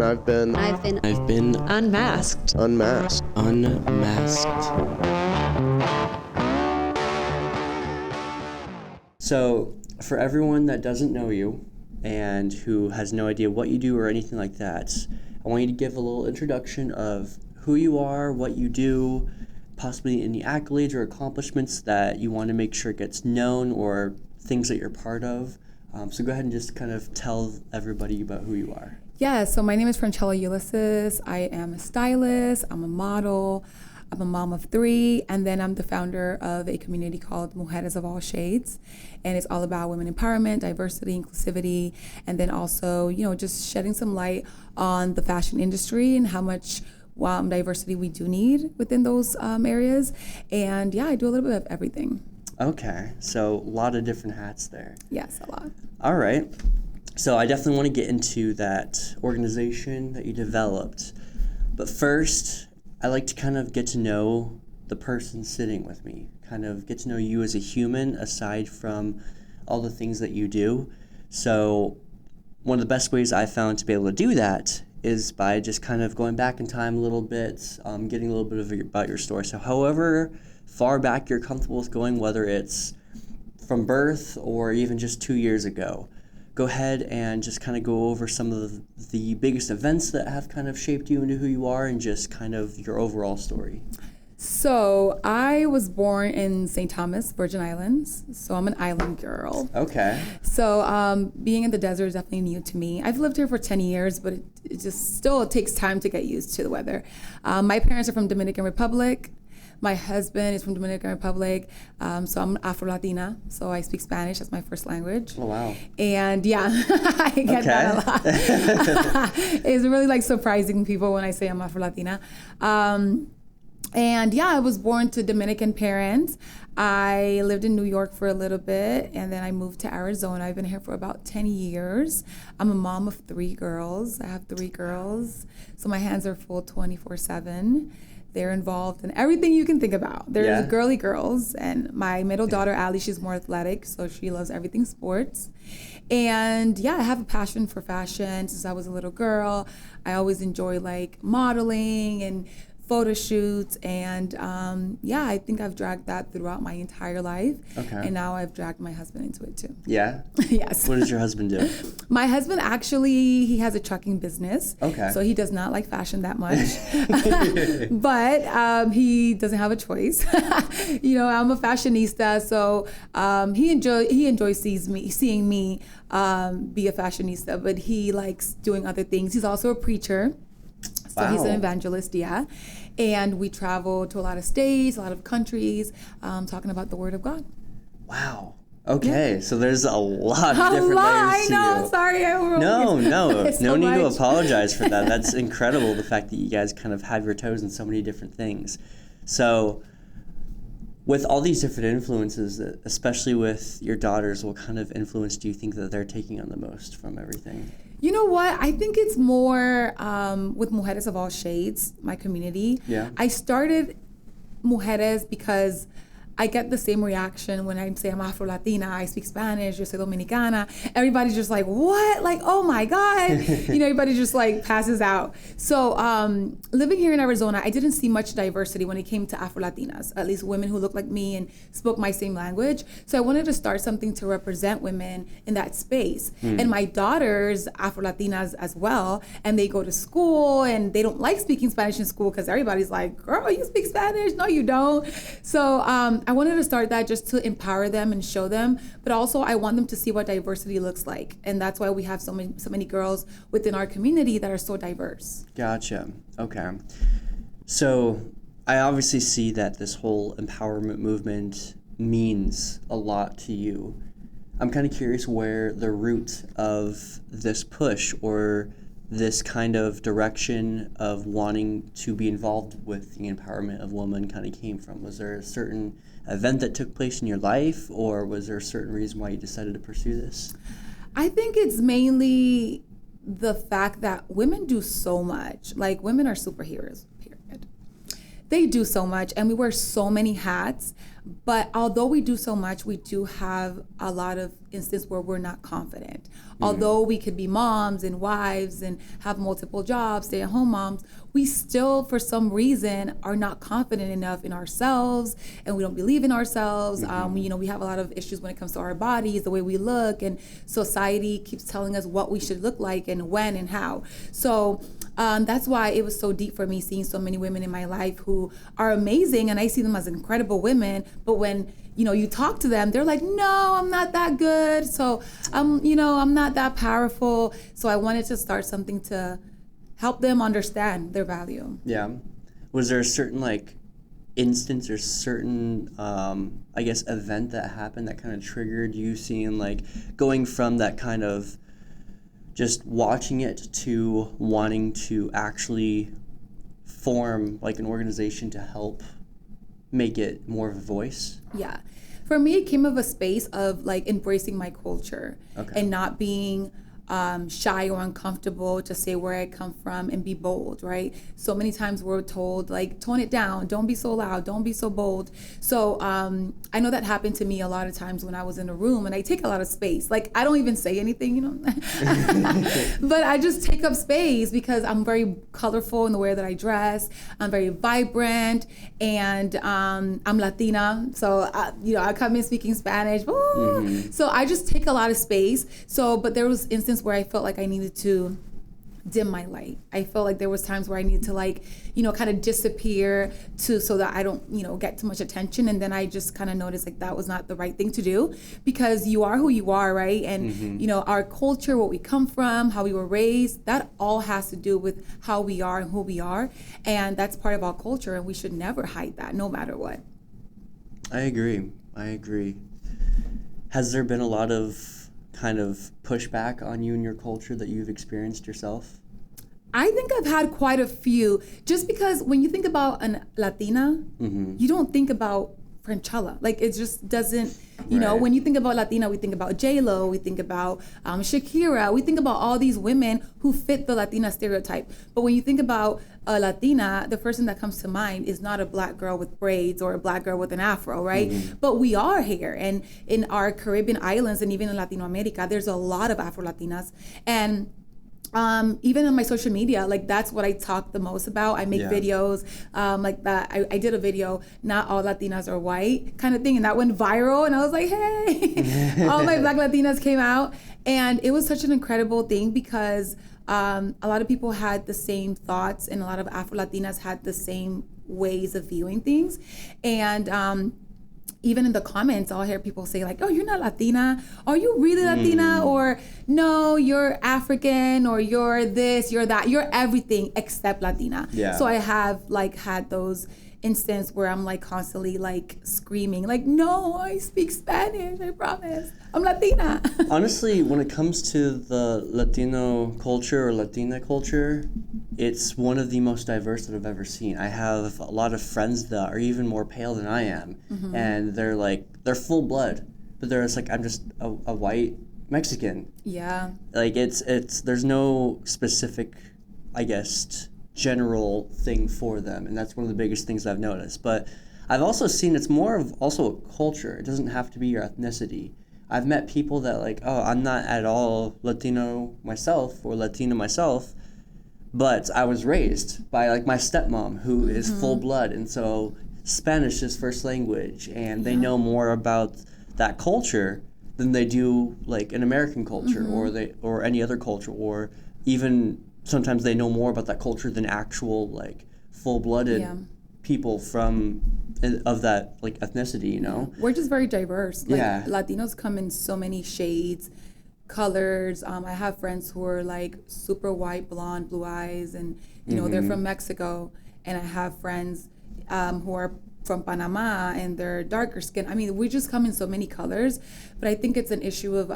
I've been unmasked. So, for everyone that doesn't know you and who has no idea what you do or anything like that, I want you to give a little introduction of who you are, what you do, possibly any accolades or accomplishments that you want to make sure gets known or things that you're part of. So go ahead and just kind of tell everybody about who you are. Yeah, so my name is Franchela Ulises. I am a stylist, I'm a model, I'm a mom of 3, and then I'm the founder of a community called Mujeres of All Shades. And it's all about women empowerment, diversity, inclusivity, and then also, just shedding some light on the fashion industry and how much diversity we do need within those areas. And yeah, I do a little bit of everything. Okay, so a lot of different hats there. Yes, a lot. All right. So I definitely want to get into that organization that you developed. But first, I like to kind of get to know the person sitting with me, kind of get to know you as a human aside from all the things that you do. So one of the best ways I found to be able to do that is by just kind of going back in time a little bit, getting a little bit about your story. So however far back you're comfortable with going, whether it's from birth or even just 2 years ago, go ahead and just kind of go over some of the biggest events that have kind of shaped you into who you are and just kind of your overall story. So I was born in St. Thomas, Virgin Islands. So I'm an island girl. Okay. So being in the desert is definitely new to me. I've lived here for 10 years, but it takes time to get used to the weather. My parents are from Dominican Republic. My husband is from Dominican Republic, so I'm Afro-Latina, so I speak Spanish. That's my first language. Oh, wow. And yeah, I get that a lot. It's really surprising people when I say I'm Afro-Latina. And yeah, I was born to Dominican parents. I lived in New York for a little bit, and then I moved to Arizona. I've been here for about 10 years. I'm a mom of 3 girls. I have 3 girls, so my hands are full 24/7. They're involved in everything you can think about. They're girly girls, and my middle daughter, Allie, she's more athletic, so she loves everything sports. And yeah, I have a passion for fashion since I was a little girl. I always enjoy modeling and photo shoots, and I think I've dragged that throughout my entire life. Okay. And now I've dragged my husband into it too. Yeah? Yes. What does your husband do? My husband he has a trucking business. Okay. So he does not like fashion that much. But he doesn't have a choice. I'm a fashionista, so he enjoys seeing me be a fashionista, but he likes doing other things. He's also a preacher. So he's an evangelist, yeah. And we travel to a lot of states, a lot of countries, talking about the Word of God. Wow. Okay, yeah. So there's a lot of different layers to you. I know, sorry. No need to apologize for that. That's incredible, the fact that you guys kind of have your toes in so many different things. So with all these different influences, especially with your daughters, what kind of influence do you think that they're taking on the most from everything? You know what? I think it's more with Mujeres of All Shades, my community. Yeah. I started Mujeres because I get the same reaction when I say I'm Afro-Latina, I speak Spanish, yo soy Dominicana. Everybody's just like, what? Oh my God. Everybody just passes out. So living here in Arizona, I didn't see much diversity when it came to Afro-Latinas, at least women who looked like me and spoke my same language. So I wanted to start something to represent women in that space. And my daughter's Afro-Latinas as well, and they go to school and they don't like speaking Spanish in school because everybody's like, girl, you speak Spanish? No, you don't. So I wanted to start that just to empower them and show them, but also I want them to see what diversity looks like. And that's why we have so many girls within our community that are so diverse. Gotcha. Okay. So I obviously see that this whole empowerment movement means a lot to you. I'm kind of curious where the root of this push or this kind of direction of wanting to be involved with the empowerment of women kind of came from. Was there a certain event that took place in your life, or was there a certain reason why you decided to pursue this? I think it's mainly the fact that women do so much. Women are superheroes, period. They do so much, and we wear so many hats. But although we do so much, we do have a lot of instances where we're not confident. Although we could be moms and wives and have multiple jobs, stay-at-home moms, we still, for some reason, are not confident enough in ourselves, and we don't believe in ourselves. We have a lot of issues when it comes to our bodies, the way we look, and society keeps telling us what we should look like and when and how. So that's why it was so deep for me seeing so many women in my life who are amazing, and I see them as incredible women. But when you talk to them, they're like, no, I'm not that good. So I'm not that powerful. So I wanted to start something to help them understand their value. Yeah. Was there a certain instance or certain event that happened that kind of triggered you seeing going from that kind of just watching it to wanting to actually form an organization to help make it more of a voice? Yeah. For me, it came of a space of embracing my culture and not being shy or uncomfortable to say where I come from and be bold, right? So many times we're told tone it down, don't be so loud, don't be so bold. So I know that happened to me a lot of times when I was in a room, and I take a lot of space. I don't even say anything, but I just take up space because I'm very colorful in the way that I dress. I'm very vibrant, and I'm Latina. So I come in speaking Spanish. So I just take a lot of space. But there was instances where I felt like I needed to dim my light. I felt like there was times where I needed to kind of disappear so that I don't get too much attention. And then I just kind of noticed that was not the right thing to do, because you are who you are, right? And our culture, what we come from, how we were raised, that all has to do with how we are and who we are. And that's part of our culture, and we should never hide that, no matter what. I agree. Has there been a lot of kind of pushback on you and your culture that you've experienced yourself? I think I've had quite a few, just because when you think about a Latina, you don't think about Franchela. It just doesn't, when you think about Latina, we think about J-Lo, we think about Shakira, we think about all these women who fit the Latina stereotype. But when you think about a Latina, the first thing that comes to mind is not a black girl with braids or a black girl with an afro, right? But we are here. And in our Caribbean islands and even in Latino America, there's a lot of Afro-Latinas. And even on my social media, that's what I talk the most about. I make videos like that. I did a video, not all Latinas are white kind of thing, and that went viral, and I was like, hey, all my black Latinas came out. And it was such an incredible thing because a lot of people had the same thoughts, and a lot of Afro-Latinas had the same ways of viewing things. And even in the comments, I'll hear people say oh, you're not Latina. Are you really Latina? Or no, you're African, or you're this, you're that. You're everything except Latina. Yeah. So I have had those instances where I'm constantly screaming no, I speak Spanish, I promise. I'm Latina. Honestly, when it comes to the Latino culture or Latina culture, it's one of the most diverse that I've ever seen. I have a lot of friends that are even more pale than I am, and they're full blood, but they're just I'm just a white Mexican. Yeah. It's there's no specific, I guess, general thing for them, and that's one of the biggest things I've noticed. But I've also seen it's more of also a culture. It doesn't have to be your ethnicity. I've met people that oh, I'm not at all Latino myself or Latina myself, but I was raised by my stepmom who is full blood, and so Spanish is first language, and they know more about that culture than they do an American culture or any other culture, or even sometimes they know more about that culture than actual full-blooded people of that ethnicity. We're just very diverse. Latinos come in so many shades, colors. I have friends who are super white, blonde, blue eyes, and they're from Mexico. And I have friends who are from Panama, and they're darker skin. I mean, we just come in so many colors. But I think it's an issue of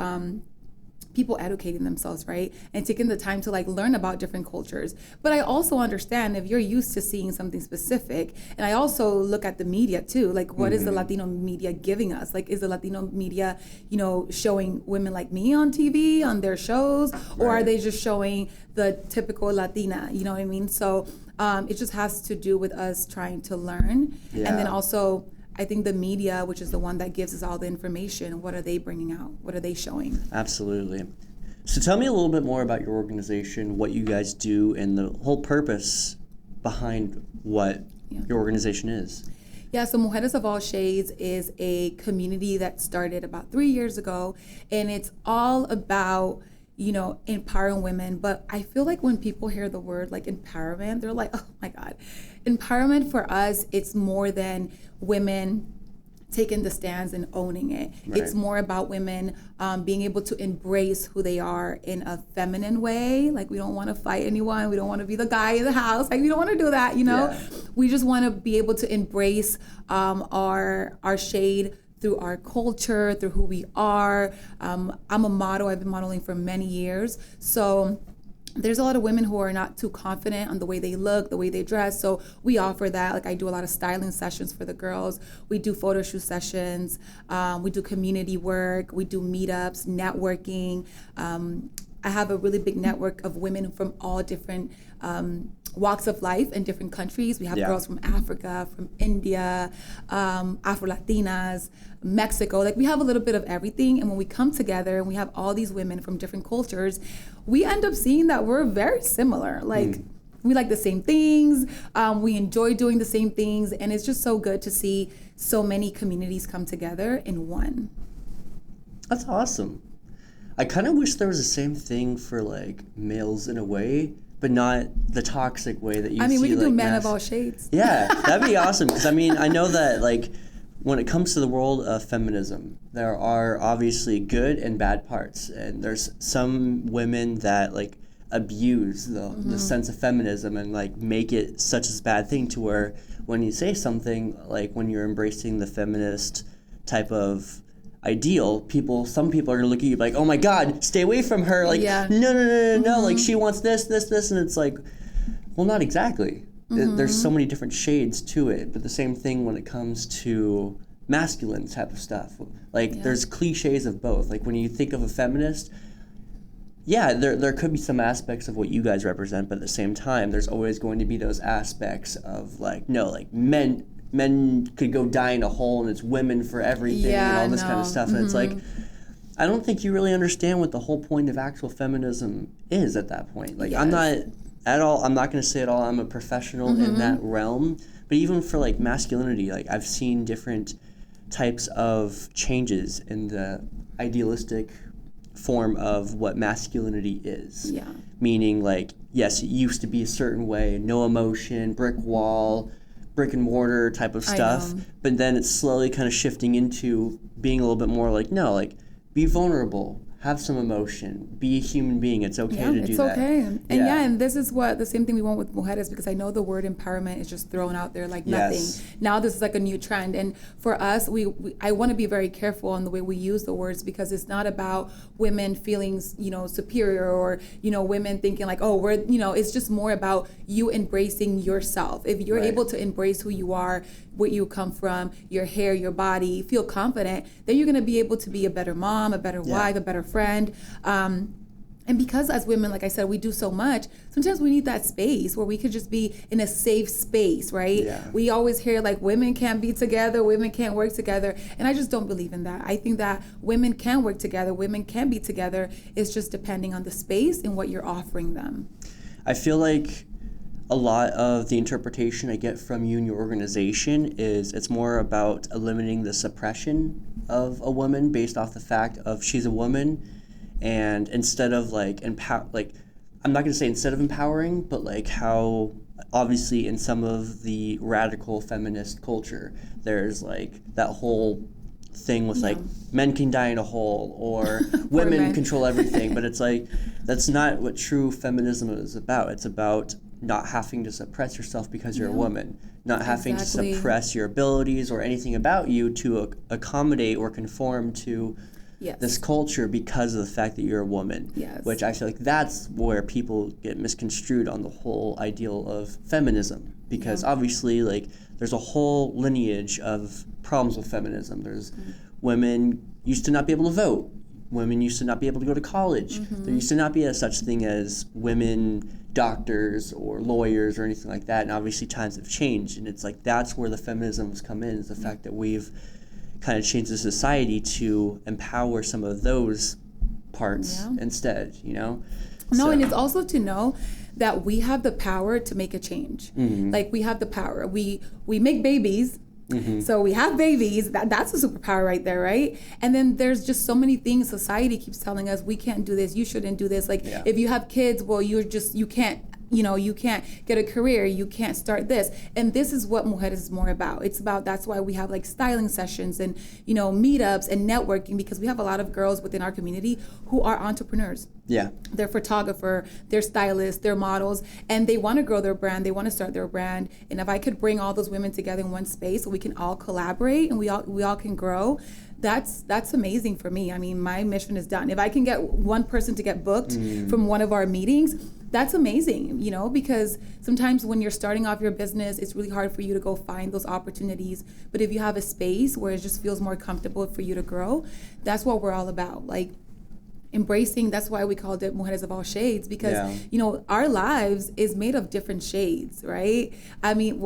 people educating themselves, right? And taking the time to like learn about different cultures. But I also understand if you're used to seeing something specific, and I also look at the media too, like what is the Latino media giving us? Like, is the Latino media, you know, showing women like me on TV, on their shows, or are they just showing the typical Latina, you know what I mean? So it just has to do with us trying to learn. And then also, I think the media, which is the one that gives us all the information, what are they bringing out? What are they showing? Absolutely. So tell me a little bit more about your organization, what you guys do, and the whole purpose behind what your organization is. Yeah, so Mujeres of All Shades is a community that started about 3 years ago, and it's all about, you know, empowering women. But I feel like when people hear the word like empowerment, they're like, oh my God. Empowerment for us, it's more than women taking the stands and owning it. It's more about women being able to embrace who they are in a feminine way. Like, we don't want to fight anyone. We don't want to be the guy in the house. Like, we don't want to do that, you know? We just want to be able to embrace our shade through our culture, through who we are. I'm a model. I've been modeling for many years. So there's a lot of women who are not too confident on the way they look, the way they dress. So we offer that. Like, I do a lot of styling sessions for the girls. We do photo shoot sessions. We do community work. We do meetups, networking. I have a really big network of women from all different walks of life in different countries. We have girls from Africa, from India, Afro-Latinas, Mexico. Like, we have a little bit of everything. And when we come together and we have all these women from different cultures, we end up seeing that we're very similar. Like, we like the same things. We enjoy doing the same things. And it's just so good to see so many communities come together in one. That's awesome. I kind of wish there was the same thing for like males in a way, but not the toxic way that you see. I mean, we can do like men of all shades. Yeah, that'd be awesome. Because I mean, I know that like when it comes to the world of feminism, there are obviously good and bad parts, and there's some women that like abuse the sense of feminism and like make it such a bad thing to where when you say something like when you're embracing the feminist type of ideal, some people are gonna look at you like, oh my God, stay away from her. Like, no, like she wants this, and it's like, well, not exactly. There's so many different shades to it, but the same thing when it comes to masculine type of stuff. Like, there's cliches of both. Like, when you think of a feminist, there could be some aspects of what you guys represent, but at the same time, there's always going to be those aspects of like, no, like men could go die in a hole and it's women for everything and all this kind of stuff. And it's like, I don't think you really understand what the whole point of actual feminism is at that point. Like, I'm not going to say at all I'm a professional in that realm, but even for like masculinity, like I've seen different types of changes in the idealistic form of what masculinity is. Meaning like, yes, it used to be a certain way, no emotion, brick wall, brick and mortar type of stuff, but then it's slowly kind of shifting into being a little bit more like, no, like, be vulnerable, have some emotion, be a human being. It's okay to do that. It's okay. And and this is what the same thing we want with Mujeres, because I know the word empowerment is just thrown out there like nothing. Now this is like a new trend. And for us, I want to be very careful on the way we use the words, because it's not about women feeling, superior, or, women thinking like, oh, we're, it's just more about you embracing yourself. If you're able to embrace who you are, where you come from, your hair, your body, feel confident, then you're going to be able to be a better mom, a better wife, a better friend. And because as women, like I said, we do so much, sometimes we need that space where we could just be in a safe space, right? We always hear like women can't be together, women can't work together. And I just don't believe in that. I think that women can work together, women can be together. It's just depending on the space and what you're offering them. I feel like a lot of the interpretation I get from you and your organization is it's more about eliminating the suppression of a woman based off the fact of she's a woman, and instead of like I'm not going to say instead of empowering, but like how obviously in some of the radical feminist culture there's like that whole thing with like men can die in a hole or women control everything, but it's like that's not what true feminism is about. It's about not having to suppress yourself because you're a woman, not having to suppress your abilities or anything about you to accommodate or conform to this culture because of the fact that you're a woman. Yes. Which I feel like that's where people get misconstrued on the whole ideal of feminism. Because obviously, like, there's a whole lineage of problems with feminism. There's women used to not be able to vote. Women used to not be able to go to college. There used to not be such thing as women doctors or lawyers or anything like that. And obviously times have changed. And it's like that's where the feminisms come in, is the fact that we've kind of changed the society to empower some of those parts instead, you know? No, and it's also to know that we have the power to make a change. Like, we have the power. We make babies. So we have babies. That's a superpower right there, right? And then there's just so many things society keeps telling us, we can't do this, you shouldn't do this. Like, if you have kids, well, you can't, you can't get a career, you can't start this. And this is what Mujeres is more about. It's about, that's why we have like styling sessions and, meetups and networking, because we have a lot of girls within our community who are entrepreneurs. Yeah. They're photographer, they're stylists, they're models, and they want to grow their brand, they want to start their brand. And if I could bring all those women together in one space so we can all collaborate and we all can grow, that's amazing for me. I mean, my mission is done. If I can get one person to get booked from one of our meetings, that's amazing, because sometimes when you're starting off your business, it's really hard for you to go find those opportunities. But if you have a space where it just feels more comfortable for you to grow, that's what we're all about. Like, embracing, that's why we called it Mujeres of All Shades, because, our lives is made of different shades, right? I mean,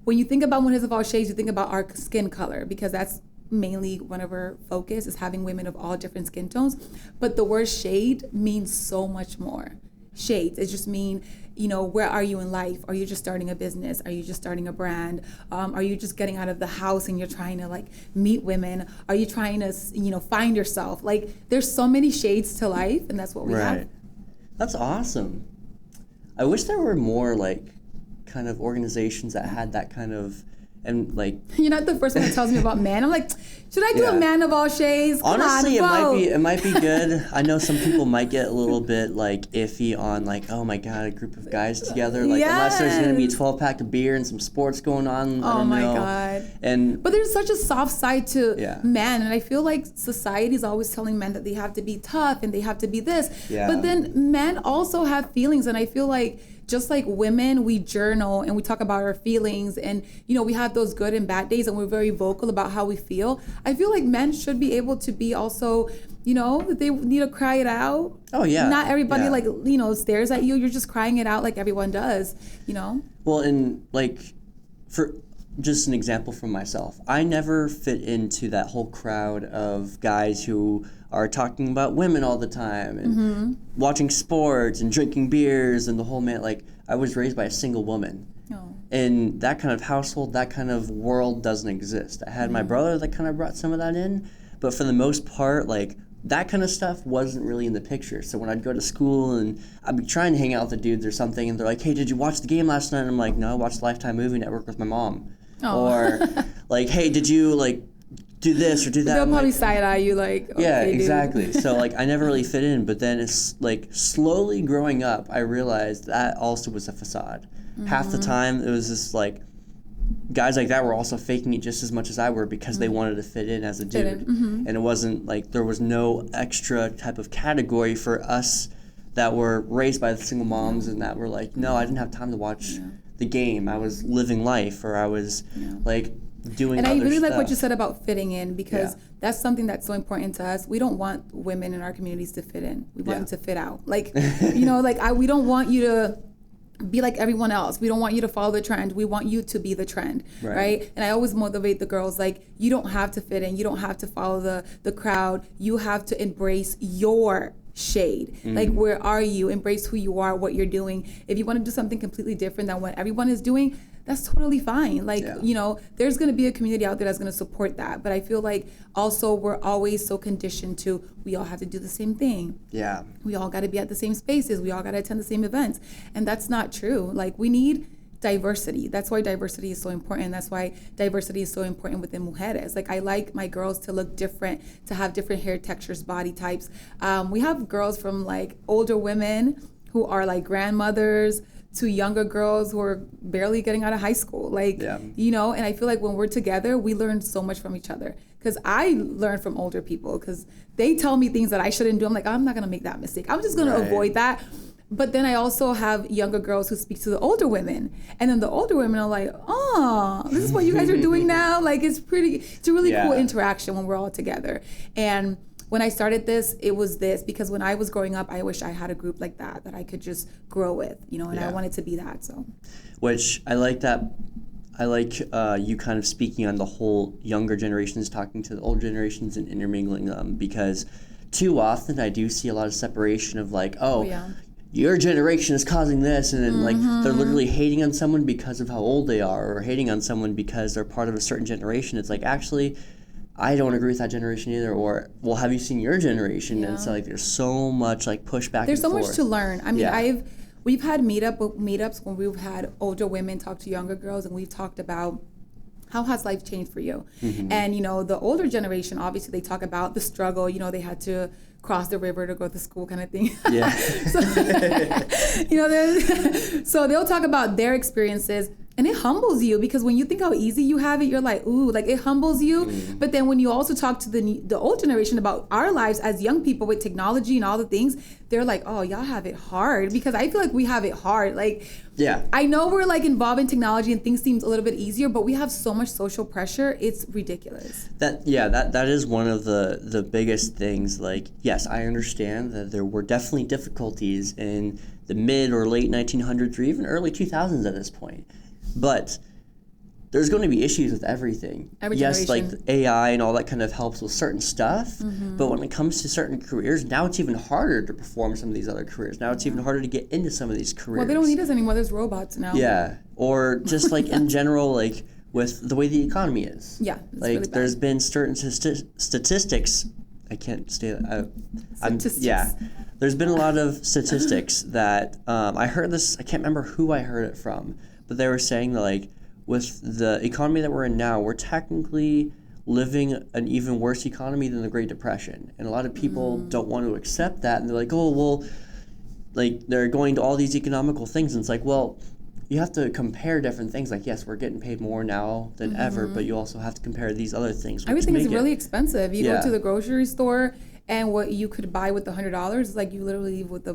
when you think about Mujeres of All Shades, you think about our skin color, because that's mainly one of our focus, is having women of all different skin tones. But the word shade means so much more. Shades, it just mean, where are you in life? Are you just starting a business? Are you just starting a brand? Are you just getting out of the house and you're trying to like meet women? Are you trying to, find yourself? Like, there's so many shades to life, and that's what we have. That's awesome. I wish there were more like kind of organizations that had that kind of, and like, you're not the first one that tells me about men. I'm like, should I do a man of all shades? Come honestly, on, it might be good. I know some people might get a little bit like iffy on like, oh my god, a group of guys together, like unless there's gonna be a 12-pack of beer and some sports going on. Oh my god. But there's such a soft side to men, and I feel like society is always telling men that they have to be tough and they have to be this. But then men also have feelings, and I feel like, just like women, we journal and we talk about our feelings, and we have those good and bad days, and we're very vocal about how we feel. I feel like men should be able to be also, they need to cry it out. Oh yeah. Not everybody like stares at you. You're just crying it out like everyone does. Well, and like, for just an example from myself, I never fit into that whole crowd of guys who are talking about women all the time and watching sports and drinking beers and the whole man. Like, I was raised by a single woman. And that kind of household, that kind of world doesn't exist. I had my brother that kind of brought some of that in, but for the most part, like, that kind of stuff wasn't really in the picture. So when I'd go to school and I'd be trying to hang out with the dudes or something, and they're like, hey, did you watch the game last night? And I'm like, no, I watched Lifetime Movie Network with my mom. Or like, hey, did you like do this or do that? They'll probably side-eye you like, okay, yeah, exactly. So like, I never really fit in, but then it's like slowly growing up, I realized that also was a facade. Half the time it was just like, guys like that were also faking it just as much as I were, because they wanted to fit in as a dude. And it wasn't like there was no extra type of category for us that were raised by the single moms and that were like, no, I didn't have time to watch the game. I was living life, or I was like doing other stuff. And I really like what you said about fitting in, because that's something that's so important to us. We don't want women in our communities to fit in. We want them to fit out. Like, we don't want you to be like everyone else. We don't want you to follow the trend. We want you to be the trend, right? And I always motivate the girls, like, you don't have to fit in. You don't have to follow the crowd. You have to embrace your shade. Like, where are you? Embrace who you are, what you're doing. If you want to do something completely different than what everyone is doing, that's totally fine. Like, there's going to be a community out there that's going to support that. But I feel like also we're always so conditioned to, we all have to do the same thing. Yeah. We all got to be at the same spaces. We all got to attend the same events. And that's not true. Like, we need diversity. That's why diversity is so important. That's why diversity is so important within Mujeres. Like, I like my girls to look different, to have different hair textures, body types. We have girls from like older women who are like grandmothers to younger girls who are barely getting out of high school. Like, and I feel like when we're together, we learn so much from each other. because I learn from older people because they tell me things that I shouldn't do. I'm like, I'm not going to make that mistake. I'm just going to avoid that. But then I also have younger girls who speak to the older women. And then the older women are like, oh, this is what you guys are doing now? Like, it's a really cool interaction when we're all together. And when I started this, it was this, because when I was growing up, I wish I had a group like that I could just grow with, and I wanted to be that, so. Which, I like that. I like you kind of speaking on the whole younger generations, talking to the older generations and intermingling them, because too often I do see a lot of separation of like, your generation is causing this, and then like they're literally hating on someone because of how old they are, or hating on someone because they're part of a certain generation. It's like, actually, I don't agree with that generation either, or, well, have you seen your generation? And so like there's so much like pushback. There's and so forth. much to learn. I mean, we've had meetups when we've had older women talk to younger girls, and we've talked about how has life changed for you? And, the older generation, obviously they talk about the struggle, they had to cross the river to go to school kind of thing. Yeah. So they'll talk about their experiences, and it humbles you, because when you think how easy you have it, you're like, ooh, like it humbles you. But then when you also talk to the old generation about our lives as young people with technology and all the things, they're like, oh, y'all have it hard, because I feel like we have it hard. Like, I know we're like involved in technology and things seems a little bit easier, but we have so much social pressure. It's ridiculous. That is one of the biggest things. Like, yes, I understand that there were definitely difficulties in the mid or late 1900s or even early 2000s at this point. But there's going to be issues with everything. Yes, like AI and all that kind of helps with certain stuff. But when it comes to certain careers, now it's even harder to perform some of these other careers. Now it's even harder to get into some of these careers. Well, they don't need us anymore. There's robots now. Yeah. Or just like in general, like with the way the economy is. Yeah. Like really there's been certain statistics. I can't stay. There's been a lot of statistics that I heard this. I can't remember who I heard it from, but they were saying that like with the economy that we're in now, we're technically living an even worse economy than the Great Depression, and a lot of people don't want to accept that, and they're like, oh well, like they're going to all these economical things, and it's like, well, you have to compare different things. Like, yes, we're getting paid more now than ever, but you also have to compare these other things. Everything is really expensive. You go to the grocery store, and what you could buy with $100 is like you literally leave with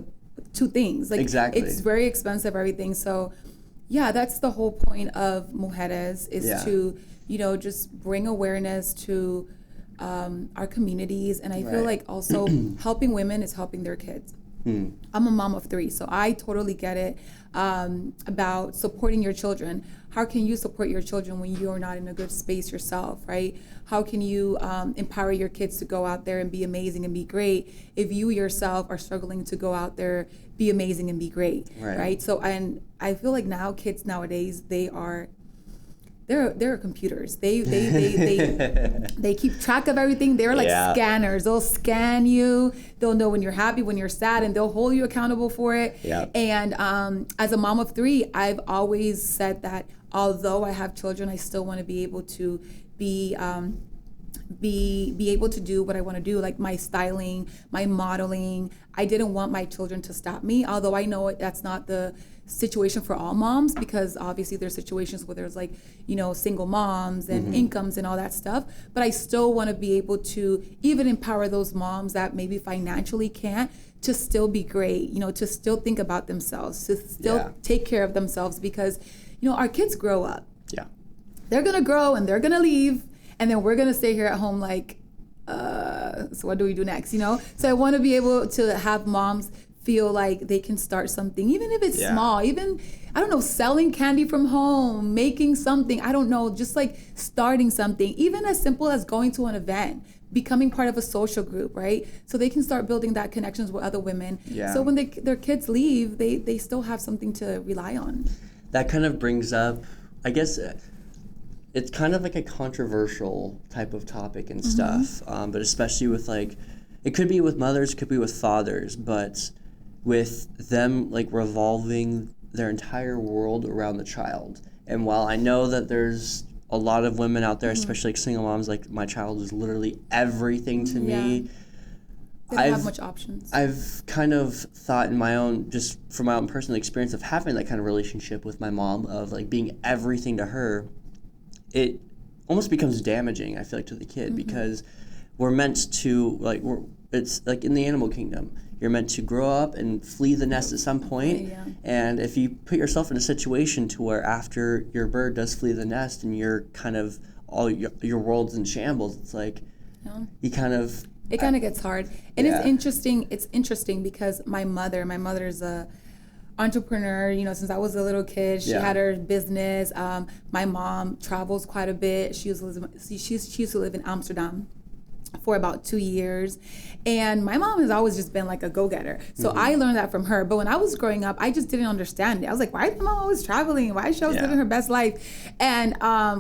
two things. Like, exactly. It's very expensive, everything. So, yeah, that's the whole point of Mujeres is to, just bring awareness to our communities. And I feel like also helping women is helping their kids. I'm a mom of 3, so I totally get it about supporting your children. How can you support your children when you're not in a good space yourself, right? How can you empower your kids to go out there and be amazing and be great if you yourself are struggling to go out there, be amazing and be great, right? So, and I feel like now kids nowadays, they're computers. They keep track of everything. They're like scanners. They'll scan you. They'll know when you're happy, when you're sad, and they'll hold you accountable for it. And as a mom of 3, I've always said that although I have children, I still want to be able to be able to do what I want to do, like my styling, my modeling. I didn't want my children to stop me, although I know that's not the situation for all moms, because obviously there's situations where there's like, single moms and incomes and all that stuff. But I still want to be able to even empower those moms that maybe financially can't, to still be great, to still think about themselves, to still take care of themselves, because, our kids grow up. They're going to grow and they're going to leave. And then we're going to stay here at home like, so what do we do next, So I want to be able to have moms feel like they can start something, even if it's small, even, I don't know, selling candy from home, making something, I don't know, just like starting something, even as simple as going to an event, becoming part of a social group, right? So they can start building that connections with other women. So when their kids leave, they still have something to rely on. That kind of brings up, I guess, it's kind of like a controversial type of topic and stuff, but especially with like, it could be with mothers, it could be with fathers, but with them like revolving their entire world around the child. And while I know that there's a lot of women out there, especially like single moms, like my child is literally everything to me. They don't have much options. I've kind of thought in my own, just from my own personal experience of having that kind of relationship with my mom, of like being everything to her, it almost becomes damaging, I feel like, to the kid, because we're meant to, like, it's like in the animal kingdom. You're meant to grow up and flee the nest at some point. Yeah. And if you put yourself in a situation to where after your bird does flee the nest and you're kind of, all your world's in shambles, it's like, you kind of... It kind of gets hard. And it's interesting because my mother's a entrepreneur, since I was a little kid. She had her business. My mom travels quite a bit. She used to live in Amsterdam for about 2 years. And my mom has always just been like a go-getter. So I learned that from her. But when I was growing up, I just didn't understand it. I was like, why is my mom always traveling? Why is she always living her best life? And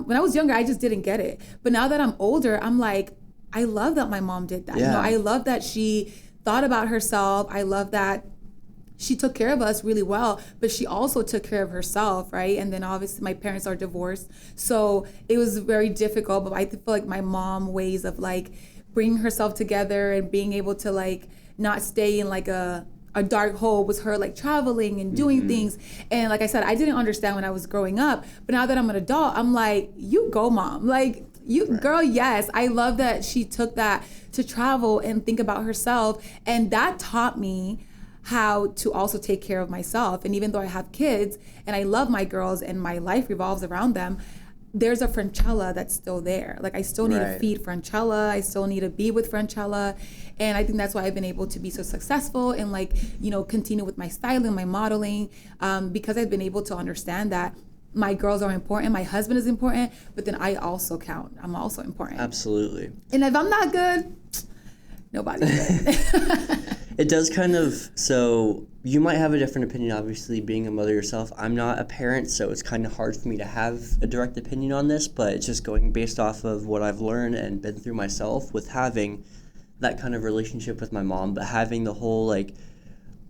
when I was younger, I just didn't get it. But now that I'm older, I'm like, I love that my mom did that. Yeah. I love that she thought about herself. I love that she took care of us really well, but she also took care of herself, right? And then obviously my parents are divorced. So it was very difficult, but I feel like my mom ways of like bringing herself together and being able to like not stay in like a dark hole was her like traveling and doing things. And like I said, I didn't understand when I was growing up, but now that I'm an adult, I'm like, you go, mom. Like, girl, yes. I love that she took that to travel and think about herself. And that taught me how to also take care of myself. And even though I have kids and I love my girls and my life revolves around them, there's a Franchela that's still there. Like I still need to feed Franchela. I still need to be with Franchela. And I think that's why I've been able to be so successful and like, continue with my styling, my modeling, because I've been able to understand that my girls are important, my husband is important, but then I also count. I'm also important. Absolutely. And if I'm not good, nobody's good. It does kind of, so you might have a different opinion, obviously, being a mother yourself. I'm not a parent, so it's kind of hard for me to have a direct opinion on this, but it's just going based off of what I've learned and been through myself with having that kind of relationship with my mom, but having the whole, like,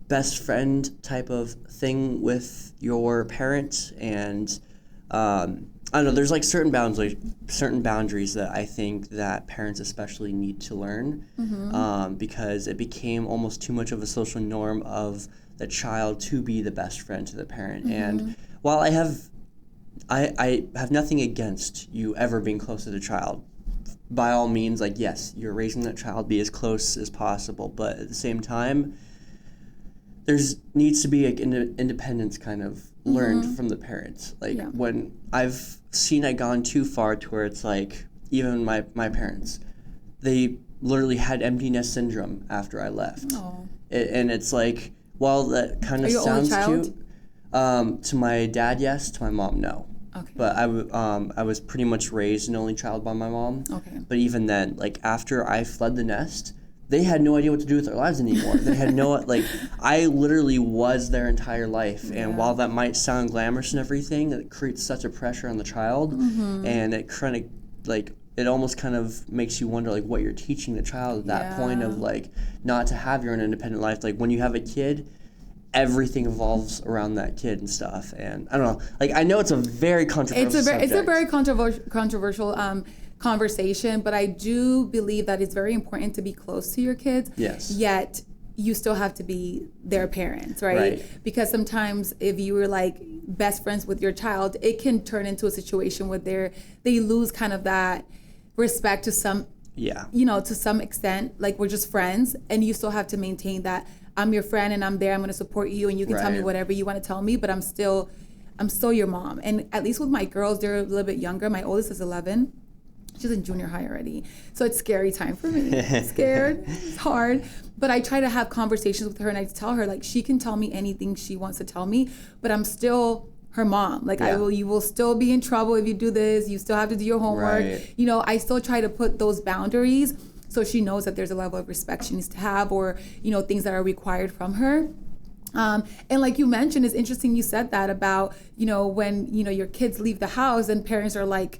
best friend type of thing with your parents. And I don't know, there's like certain boundaries that I think that parents especially need to learn, because it became almost too much of a social norm of the child to be the best friend to the parent. And while I have nothing against you ever being close to the child, by all means, like, yes, you're raising that child, be as close as possible, but at the same time, needs to be like independence kind of learned from the parents. Like when I've seen it gone too far to where it's like, even my parents, they literally had empty nest syndrome after I left. And it's like, while that kind of sounds cute, to my dad, yes, to my mom, no. Okay. But I was pretty much raised an only child by my mom. Okay. But even then, like after I fled the nest, they had no idea what to do with their lives anymore. They had no, like, I literally was their entire life. And while that might sound glamorous and everything, it creates such a pressure on the child. And it kind of, like, it almost kind of makes you wonder, like, what you're teaching the child at that point of, like, not to have your own independent life. Like, when you have a kid, everything evolves around that kid and stuff. And I don't know. Like, I know it's a very controversial subject. It's a very controversial conversation, but I do believe that it's very important to be close to your kids. Yes. Yet you still have to be their parents, right? Because sometimes if you were like best friends with your child, it can turn into a situation where they lose kind of that respect to some, to some extent. Like we're just friends, and you still have to maintain that I'm your friend and I'm there. I'm going to support you, and you can tell me whatever you want to tell me, but I'm still your mom. And at least with my girls, they're a little bit younger. My oldest is 11. She's in junior high already. So it's scary time for me. It's scared. It's hard. But I try to have conversations with her, and I tell her, like, she can tell me anything she wants to tell me, but I'm still her mom. Like, you will still be in trouble if you do this. You still have to do your homework. I still try to put those boundaries so she knows that there's a level of respect she needs to have, or, things that are required from her. And like you mentioned, it's interesting you said that about, when, your kids leave the house and parents are like,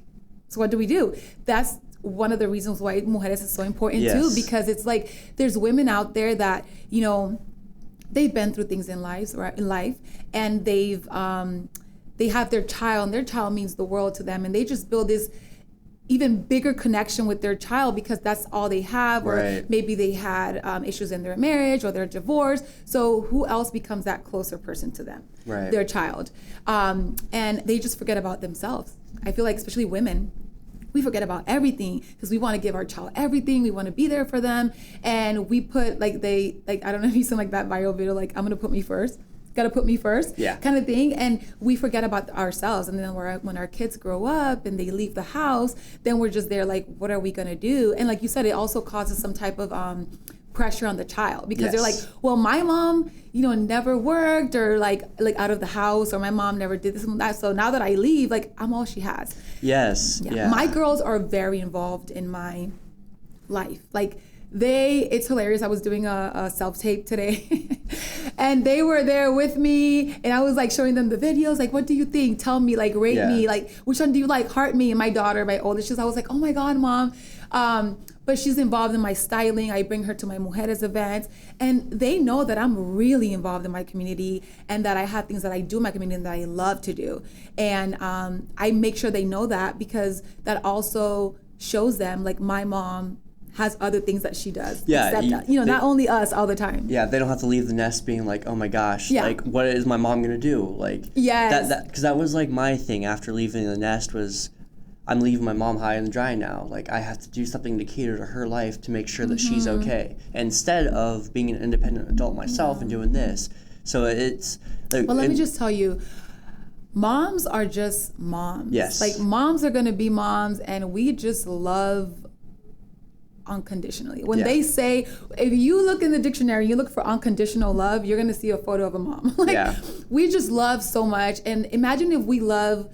so what do we do? That's one of the reasons why Mujeres is so important too, because it's like there's women out there that, they've been through things in life, and they have their child, and their child means the world to them, and they just build this even bigger connection with their child because that's all they have, or maybe they had issues in their marriage or they're divorced. So who else becomes that closer person to them? Their child. And they just forget about themselves. I feel like especially women, we forget about everything because we want to give our child everything. We want to be there for them. And we put I don't know if you seen like that viral video, like, I'm going to put me first. Gotta put me first, kind of thing, and we forget about ourselves. And then when our kids grow up and they leave the house, then we're just there like, what are we gonna do? And like you said, it also causes some type of pressure on the child, because they're like, well, my mom, never worked, or like out of the house, or my mom never did this and that. So now that I leave, like, I'm all she has. Yes. Yeah. My girls are very involved in my life. Like, it's hilarious. I was doing a self-tape today and they were there with me, and I was like showing them the videos, like, what do you think? Tell me, like, rate me, like, which one do you like? Heart me. And my daughter, my oldest, I was like, oh my God, Mom. But she's involved in my styling. I bring her to my Mujeres events, and they know that I'm really involved in my community, and that I have things that I do in my community that I love to do. And I make sure they know that, because that also shows them, like, my mom has other things that she does. Yeah. Not only us all the time. Yeah, they don't have to leave the nest being like, oh my gosh, like, what is my mom gonna do? Like, because that was like my thing after leaving the nest was, I'm leaving my mom high and dry now. Like, I have to do something to cater to her life to make sure that she's okay, instead of being an independent adult myself and doing this. So it's like, well, let me just tell you, moms are just moms. Yes. Like, moms are gonna be moms, and we just love unconditionally. When they say, if you look in the dictionary, you look for unconditional love, you're gonna see a photo of a mom. We just love so much. And imagine if we love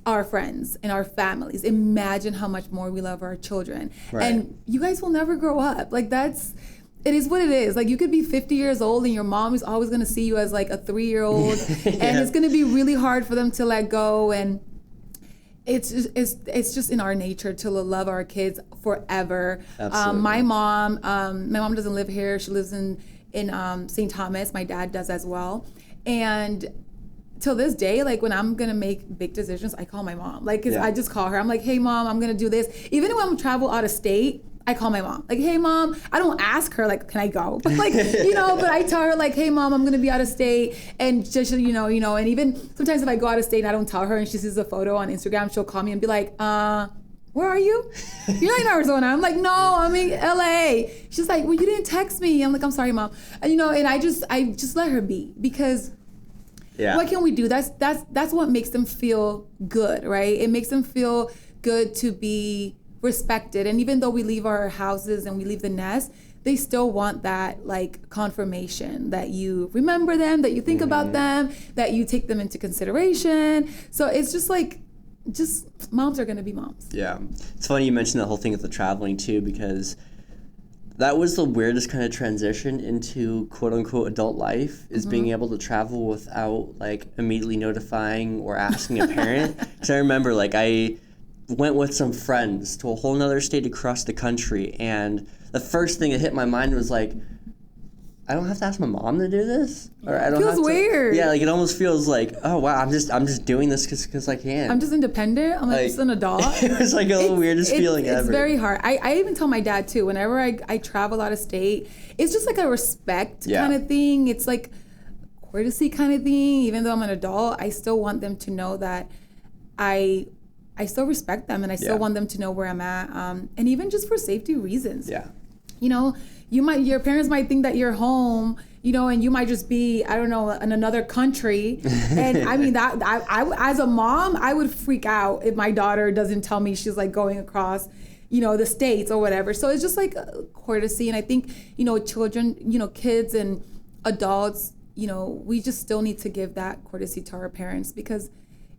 our friends and our families. Imagine how much more we love our children. Right. And you guys will never grow up. Like, it is what it is. Like, you could be 50 years old and your mom is always gonna see you as like a 3-year-old and it's gonna be really hard for them to let go. And it's just in our nature to love our kids forever. My mom doesn't live here. She lives in St. Thomas. My dad does as well. And till this day, like, when I'm gonna make big decisions, I call my mom. Like, I just call her. I'm like, hey, Mom, I'm gonna do this. Even when I'm travel out of state, I call my mom. Like, hey, Mom. I don't ask her, like, can I go? But like, but I tell her, like, hey, Mom, I'm gonna be out of state. And just, and even sometimes if I go out of state and I don't tell her and she sees a photo on Instagram, she'll call me and be like, where are you? You're not in Arizona. I'm like, no, I'm in LA. She's like, well, you didn't text me. I'm like, I'm sorry, Mom. And, and I just let her be, because what can we do? That's what makes them feel good, right? It makes them feel good to be respected. And even though we leave our houses and we leave the nest, they still want that, like, confirmation that you remember them, that you think about them, that you take them into consideration. So it's just like, moms are gonna be moms. Yeah. It's funny you mentioned the whole thing with the traveling too, because that was the weirdest kind of transition into quote unquote adult life, is being able to travel without like immediately notifying or asking a parent. Because I remember, like, I went with some friends to a whole nother state across the country, and the first thing that hit my mind was like, I don't have to ask my mom to do this, or I don't feels have to, weird. Yeah, like, it almost feels like, oh wow, I'm just doing this because I can. I'm just independent. I'm like just an adult. It was like the weirdest feeling ever. It's very hard. I even tell my dad too. Whenever I travel out of state, it's just like a respect kind of thing. It's like courtesy kind of thing. Even though I'm an adult, I still want them to know that I still respect them, and I still want them to know where I'm at. And even just for safety reasons. Yeah. Your parents might think that you're home, and you might just be, I don't know, in another country. And I mean, that I as a mom, I would freak out if my daughter doesn't tell me she's like going across, the states or whatever. So it's just like courtesy. And I think, children, kids and adults, we just still need to give that courtesy to our parents, because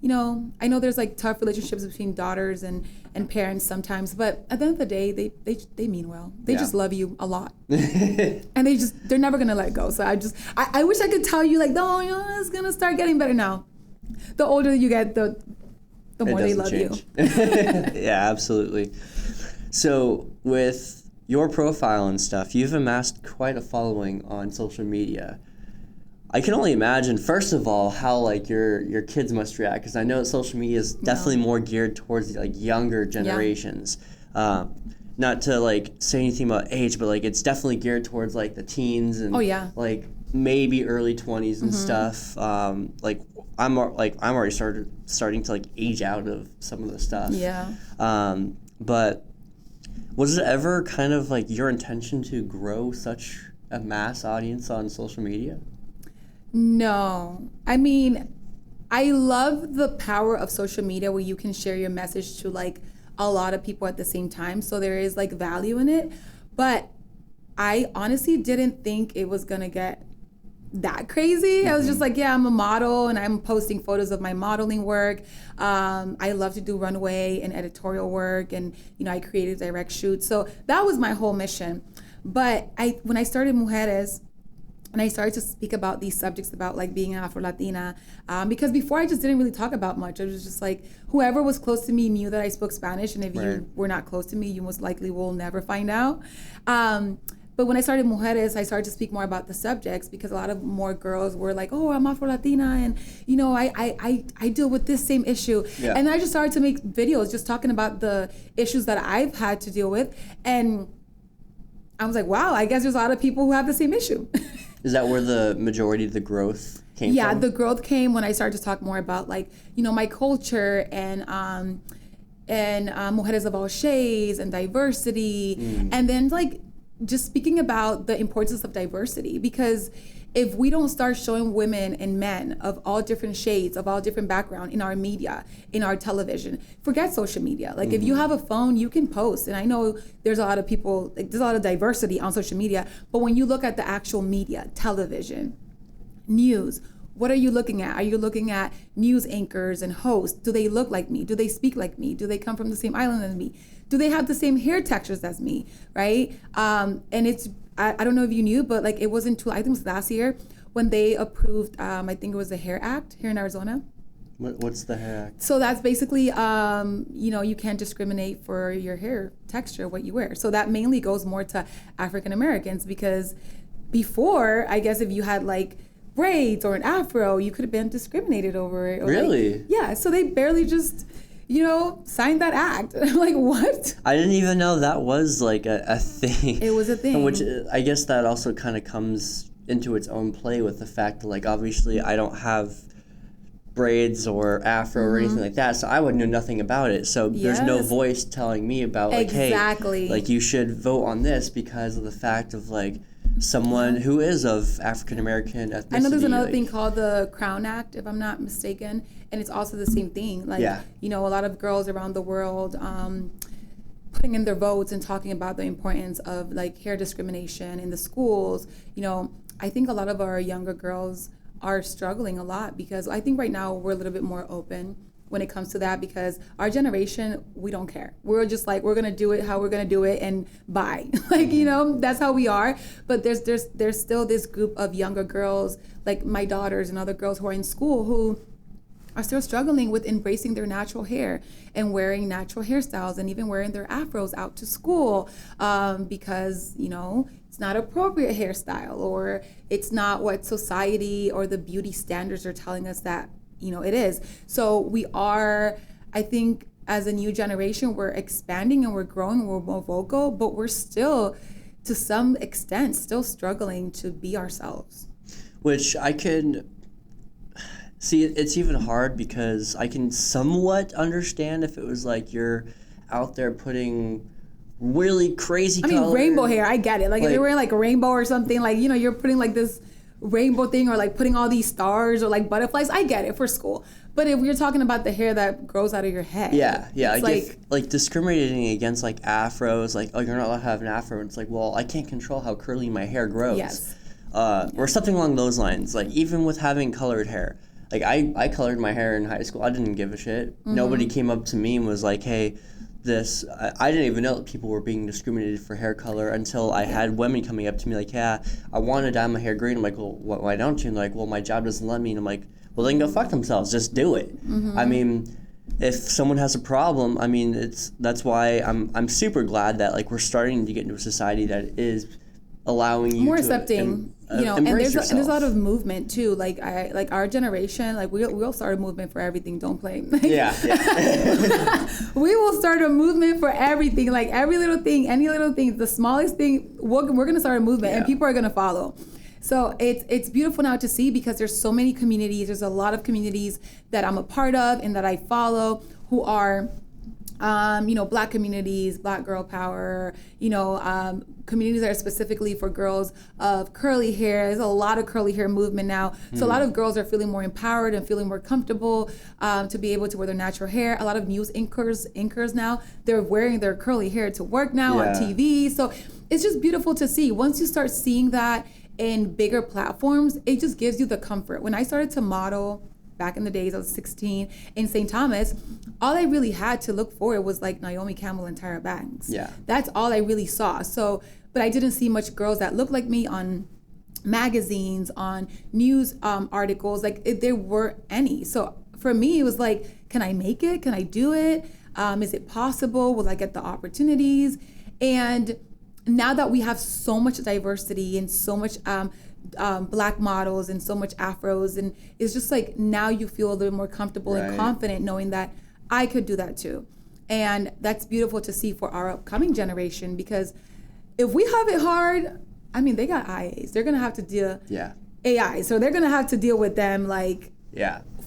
I know there's like tough relationships between daughters and parents sometimes, but at the end of the day, they mean well. They just love you a lot. And they're never gonna let go. So I wish I could tell you, like, no, it's gonna start getting better now. The older you get, the more they love you. Yeah, absolutely. So with your profile and stuff, you've amassed quite a following on social media. I can only imagine, first of all, how like your kids must react, because I know that social media is definitely more geared towards like younger generations. Not to like say anything about age, but like it's definitely geared towards like the teens and like maybe early 20s and stuff. Like I'm already starting to like age out of some of the stuff. Yeah. But was it ever kind of like your intention to grow such a mass audience on social media? No. I mean, I love the power of social media where you can share your message to like a lot of people at the same time. So there is like value in it. But I honestly didn't think it was going to get that crazy. I was just like, yeah, I'm a model and I'm posting photos of my modeling work. I love to do runway and editorial work, and I created direct shoots. So that was my whole mission. But when I started Mujeres and I started to speak about these subjects about like being an Afro-Latina, because before I just didn't really talk about much. I was just like, whoever was close to me knew that I spoke Spanish, and if you were not close to me, you most likely will never find out. But when I started Mujeres, I started to speak more about the subjects because a lot of more girls were like, oh, I'm Afro-Latina, and I deal with this same issue. Yeah. And I just started to make videos just talking about the issues that I've had to deal with. And I was like, wow, I guess there's a lot of people who have the same issue. Is that where the majority of the growth came from? Yeah, the growth came when I started to talk more about like, my culture and Mujeres of All Shades and diversity. And then like, just speaking about the importance of diversity, because if we don't start showing women and men of all different shades, of all different background in our media, in our television, forget social media. Like if you have a phone, you can post. And I know there's a lot of people, like, there's a lot of diversity on social media, but when you look at the actual media, television, news, what are you looking at? Are you looking at news anchors and hosts? Do they look like me? Do they speak like me? Do they come from the same island as me? Do they have the same hair textures as me, right? And it's, I don't know if you knew, but like it wasn't I think it was last year when they approved, I think it was the Hair Act here in Arizona. What's the Hair Act? So that's basically, you can't discriminate for your hair texture, what you wear. So that mainly goes more to African Americans, because before, I guess if you had like braids or an afro, you could have been discriminated over it. Really? Yeah, so they barely just, signed that act. I'm like, what? I didn't even know that was like a thing. It was a thing. Which I guess that also kind of comes into its own play with the fact that like obviously I don't have braids or afro or anything like that, so I would know nothing about it. So there's no voice telling me about like, hey, like you should vote on this because of the fact of like someone who is of African American ethnicity. I know there's another thing called the Crown Act, if I'm not mistaken, and it's also the same thing. Like, a lot of girls around the world putting in their votes and talking about the importance of like hair discrimination in the schools. I think a lot of our younger girls are struggling a lot because I think right now we're a little bit more open when it comes to that, because our generation, we don't care. We're just like, we're gonna do it how we're gonna do it and bye. Like, that's how we are. But there's still this group of younger girls, like my daughters and other girls who are in school who are still struggling with embracing their natural hair and wearing natural hairstyles and even wearing their afros out to school because, it's not appropriate hairstyle, or it's not what society or the beauty standards are telling us that it is. So we are, I think, as a new generation, we're expanding and we're growing, we're more vocal, but we're still, to some extent, still struggling to be ourselves. Which I can see, it's even hard because I can somewhat understand if it was like you're out there putting really crazy color. I mean, rainbow hair, I get it. Like if you're wearing like a rainbow or something, like, you're putting like this rainbow thing or like putting all these stars or like butterflies, I get it for school. But if we're talking about the hair that grows out of your head, like discriminating against like afros, like, oh, you're not allowed to have an afro, it's like, well, I can't control how curly my hair grows. Or something along those lines. Like even with having colored hair, like I colored my hair in high school, I didn't give a shit. Nobody came up to me and was like, hey, I didn't even know that people were being discriminated for hair color until I had women coming up to me like, yeah, I want to dye my hair green. I'm like, well, why don't you? And they're like, well, my job doesn't let me. And I'm like, well, then go fuck themselves. Just do it. I mean, if someone has a problem, I mean, that's why I'm super glad that like we're starting to get into a society that is allowing you more to accepting, and there's a lot of movement too. Like our generation, like we'll start a movement for everything. Don't play. Yeah. We will start a movement for everything. Like every little thing, any little thing, the smallest thing, we're gonna start a movement, and people are gonna follow. So it's beautiful now to see because there's so many communities. There's a lot of communities that I'm a part of and that I follow who are, Black communities, Black girl power, communities that are specifically for girls of curly hair. There's a lot of curly hair movement now. So a lot of girls are feeling more empowered and feeling more comfortable to be able to wear their natural hair. A lot of news anchors now, they're wearing their curly hair to work now on TV. So it's just beautiful to see. Once you start seeing that in bigger platforms, it just gives you the comfort. When I started to model back in the days, I was 16 in St. Thomas, all I really had to look for was like Naomi Campbell and Tyra Banks. Yeah. That's all I really saw. So, but I didn't see much girls that looked like me on magazines, on news articles, like there weren't any. So for me, it was like, can I make it? Can I do it? Is it possible? Will I get the opportunities? And now that we have so much diversity and so much Black models and so much afros, and it's just like now you feel a little more comfortable and confident knowing that I could do that too. And that's beautiful to see for our upcoming generation, because if we have it hard, I mean, they got IAs. They're gonna have to deal AI, so they're gonna have to deal with them like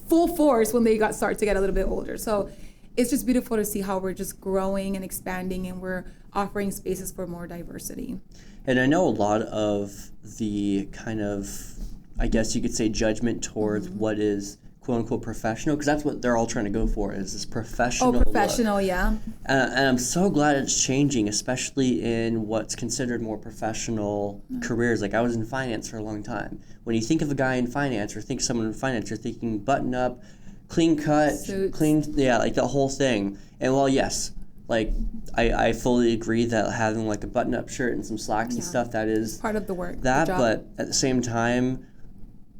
full force when they start to get a little bit older. So it's just beautiful to see how we're just growing and expanding, and we're offering spaces for more diversity. And I know a lot of the kind of, I guess you could say, judgment towards what is quote unquote professional, because that's what they're all trying to go for, is this professional look. Yeah. And I'm so glad it's changing, especially in what's considered more professional careers. Like I was in finance for a long time. When you think of a guy in finance or think of someone in finance, you're thinking button up, clean cut, like the whole thing. And well, yes, like I fully agree that having like a button up shirt and some slacks and stuff, that is part of the work. But at the same time,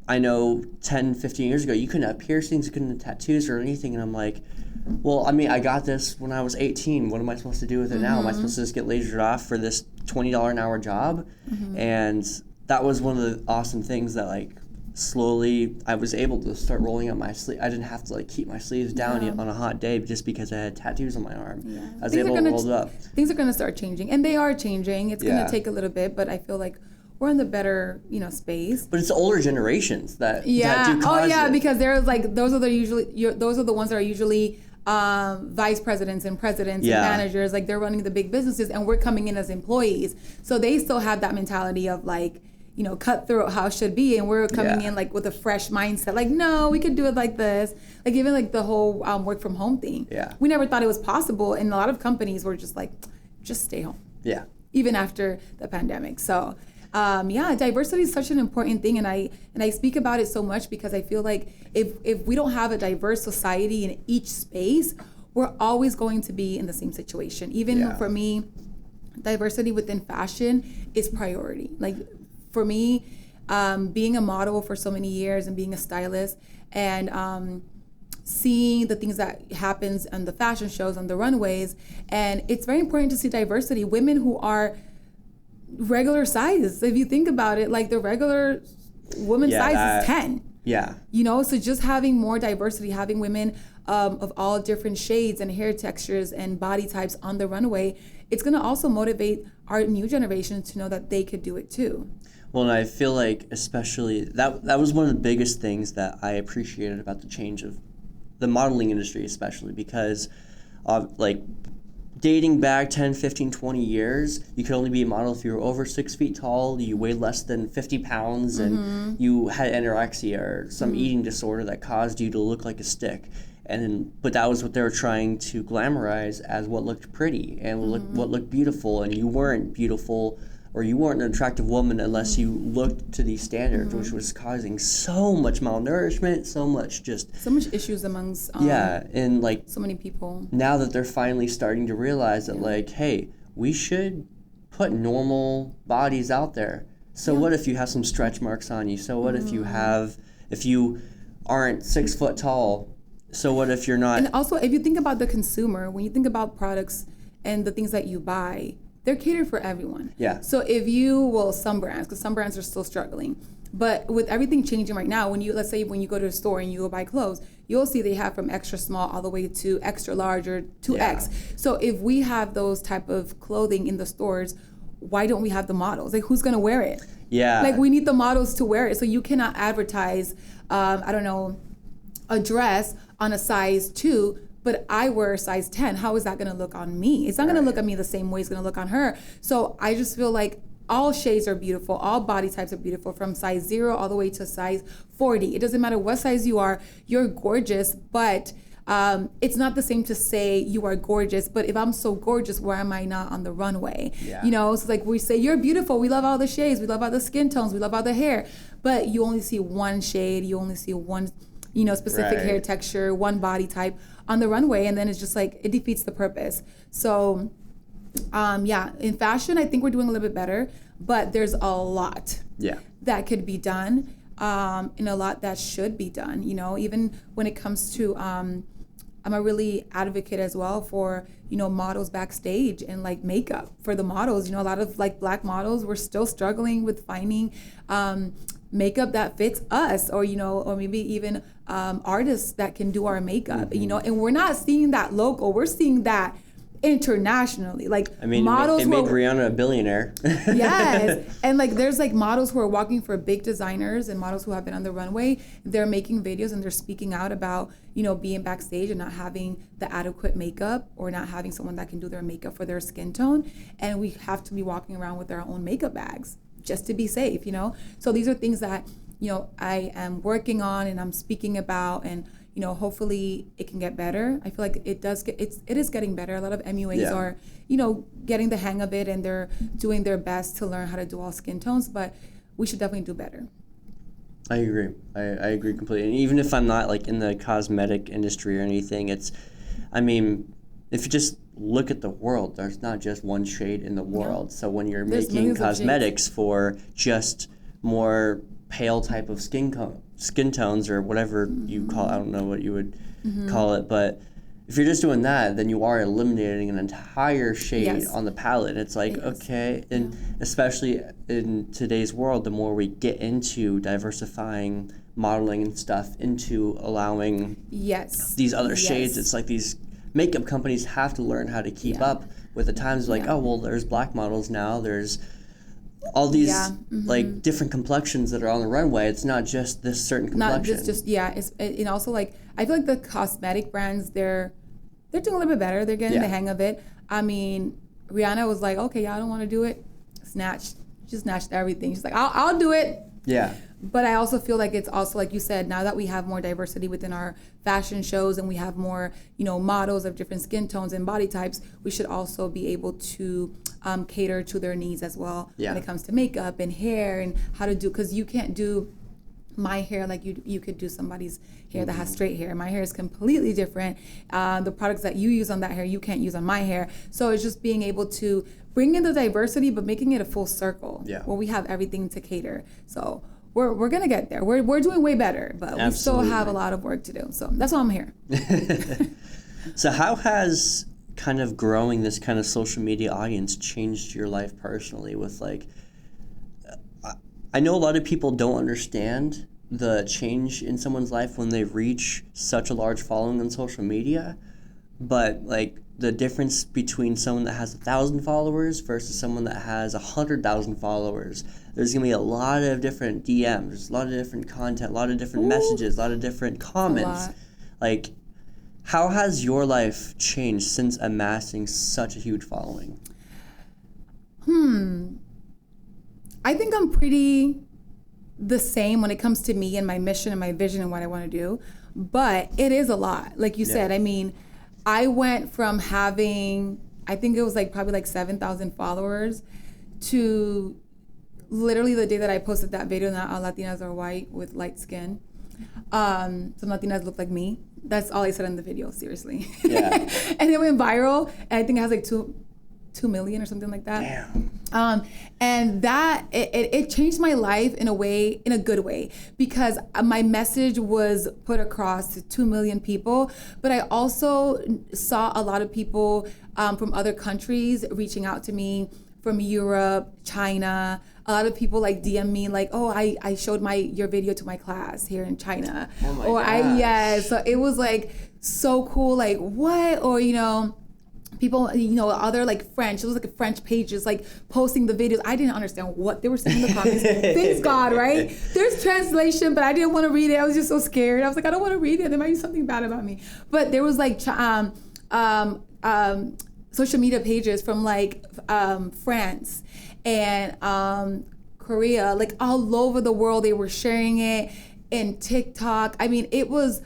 I know 10, 15 years ago, you couldn't have piercings, you couldn't have tattoos or anything. And I'm like, well, I mean, I got this when I was 18. What am I supposed to do with it now? Am I supposed to just get lasered off for this $20 an hour job? And that was one of the awesome things that, like, slowly I was able to start rolling up my sleeve. I didn't have to, like, keep my sleeves down on a hot day just because I had tattoos on my arm. I was able to roll it up. Things are going to start changing, and they are changing. It's going to take a little bit, but I feel like we're in the better, space. But it's older generations that do cause it. Because there's like those are the ones that are usually vice presidents and presidents and managers. Like they're running the big businesses, and we're coming in as employees. So they still have that mentality of like, cutthroat how it should be, and we're coming in like with a fresh mindset. Like, no, we could do it like this. Like even like the whole work from home thing. Yeah, we never thought it was possible, and a lot of companies were just like, just stay home. Yeah, even after the pandemic. So. Diversity is such an important thing, and I speak about it so much because I feel like if we don't have a diverse society in each space, we're always going to be in the same situation. Even for me, diversity within fashion is priority. Like for me, being a model for so many years and being a stylist and seeing the things that happens on the fashion shows, on the runways, and it's very important to see diversity. Women who are regular size, if you think about it, like the regular woman size is 10. Yeah. So just having more diversity, having women of all different shades and hair textures and body types on the runway, it's going to also motivate our new generation to know that they could do it too. Well, and I feel like especially that was one of the biggest things that I appreciated about the change of the modeling industry, especially because dating back 10, 15, 20 years, you could only be a model if you were over 6 feet tall, you weighed less than 50 pounds, and you had anorexia or some eating disorder that caused you to look like a stick. But that was what they were trying to glamorize as what looked pretty and what looked beautiful, and you weren't beautiful or you weren't an attractive woman unless you looked to these standards, which was causing so much malnourishment, so much issues amongst and like so many people. Now that they're finally starting to realize that like, hey, we should put normal bodies out there. So what if you have some stretch marks on you? So what if you aren't 6 foot tall? So what if you're not? And also, if you think about the consumer, when you think about products and the things that you buy, they're catered for everyone. Yeah. So if some brands, because some brands are still struggling, but with everything changing right now, let's say when you go to a store and you go buy clothes, you'll see they have from extra small all the way to extra large or 2X. So if we have those type of clothing in the stores, why don't we have the models? Like, who's gonna wear it? Yeah. Like, we need the models to wear it. So you cannot advertise, I don't know, a dress on a size 2, but I wear a size 10. How is that going to look on me? It's not going to look at me the same way it's going to look on her. So I just feel like all shades are beautiful. All body types are beautiful, from size 0 all the way to size 40. It doesn't matter what size you are. You're gorgeous, but it's not the same to say you are gorgeous, but if I'm so gorgeous, why am I not on the runway? Yeah. You know, so like we say, you're beautiful. We love all the shades. We love all the skin tones. We love all the hair. But you only see one shade. You only see one, you know, specific hair texture, one body type on the runway. And then it's just like, it defeats the purpose. So, yeah, in fashion, I think we're doing a little bit better, but there's a lot that could be done, and a lot that should be done. You know, even when it comes to, I'm a really advocate as well for, you know, models backstage and like makeup for the models. You know, a lot of like Black models, we're still struggling with finding makeup that fits us, or, you know, or maybe even artists that can do our makeup, you know, and we're not seeing that local, we're seeing that internationally. Like, I mean, models it made Rihanna a billionaire. Yes. And like, there's like models who are walking for big designers and models who have been on the runway. They're making videos and they're speaking out about, you know, being backstage and not having the adequate makeup, or not having someone that can do their makeup for their skin tone. And we have to be walking around with our own makeup bags just to be safe, you know? So these are things that, you know, I am working on and I'm speaking about, and, you know, hopefully it can get better. I feel like it is getting better. A lot of MUAs are, you know, getting the hang of it, and they're doing their best to learn how to do all skin tones, but we should definitely do better. I agree. I agree completely. And even if I'm not like in the cosmetic industry or anything, I mean, if you just look at the world, there's not just one shade in the world. So when you're making cosmetics for just more pale type of skin tones or whatever you call it, I don't know what you would call it, but if you're just doing that, then you are eliminating an entire shade on the palette. It's like, okay, and especially in today's world, the more we get into diversifying modeling and stuff into allowing these other shades, it's like these makeup companies have to learn how to keep up with the times. Like, oh, well, there's Black models now, there's all these like different complexions that are on the runway. It's not just this certain complexion. Not just it's, and also like, I feel like the cosmetic brands, they're doing a little bit better. They're getting the hang of it. I mean, Rihanna was like, okay, y'all don't want to do it, she snatched everything. She's like, I'll do it. Yeah. But I also feel like it's also, like you said, now that we have more diversity within our fashion shows and we have more, you know, models of different skin tones and body types, we should also be able to cater to their needs as well when it comes to makeup and hair and how to do, because you can't do my hair like you could do somebody's hair that has straight hair. My hair is completely different. The products that you use on that hair, you can't use on my hair. So it's just being able to bring in the diversity, but making it a full circle where we have everything to cater. So we're gonna get there. We're doing way better, but we still have a lot of work to do. So that's why I'm here. So how has kind of growing this kind of social media audience changed your life personally? With like, I know a lot of people don't understand the change in someone's life when they reach such a large following on social media, but like the difference between someone that has 1,000 followers versus someone that has 100,000 followers, there's gonna be a lot of different DMs, a lot of different content, a lot of different messages, a lot of different comments. Like, how has your life changed since amassing such a huge following? I think I'm pretty the same when it comes to me and my mission and my vision and what I want to do, but it is a lot. Like you said, I mean, I went from having, I think it was like probably like 7,000 followers to literally the day that I posted that video that all Latinas are white with light skin. Some Latinas look like me. That's all I said in the video, seriously. Yeah. And it went viral, and I think it has like 2 million or something like that. Damn. And that it changed my life in a good way, because my message was put across to 2 million people. But I also saw a lot of people from other countries reaching out to me, from Europe, China. A lot of people like DM me like, oh, I showed your video to my class here in China. Oh my gosh. So it was like so cool, like what? Or, you know, people, other like French, it was like French pages, like posting the videos. I didn't understand what they were saying in the comments. Thanks God, right? There's translation, but I didn't want to read it. I was just so scared. I was like, I don't want to read it. They might do something bad about me. But there was like social media pages from like France and Korea, like all over the world. They were sharing it in TikTok. I mean, it was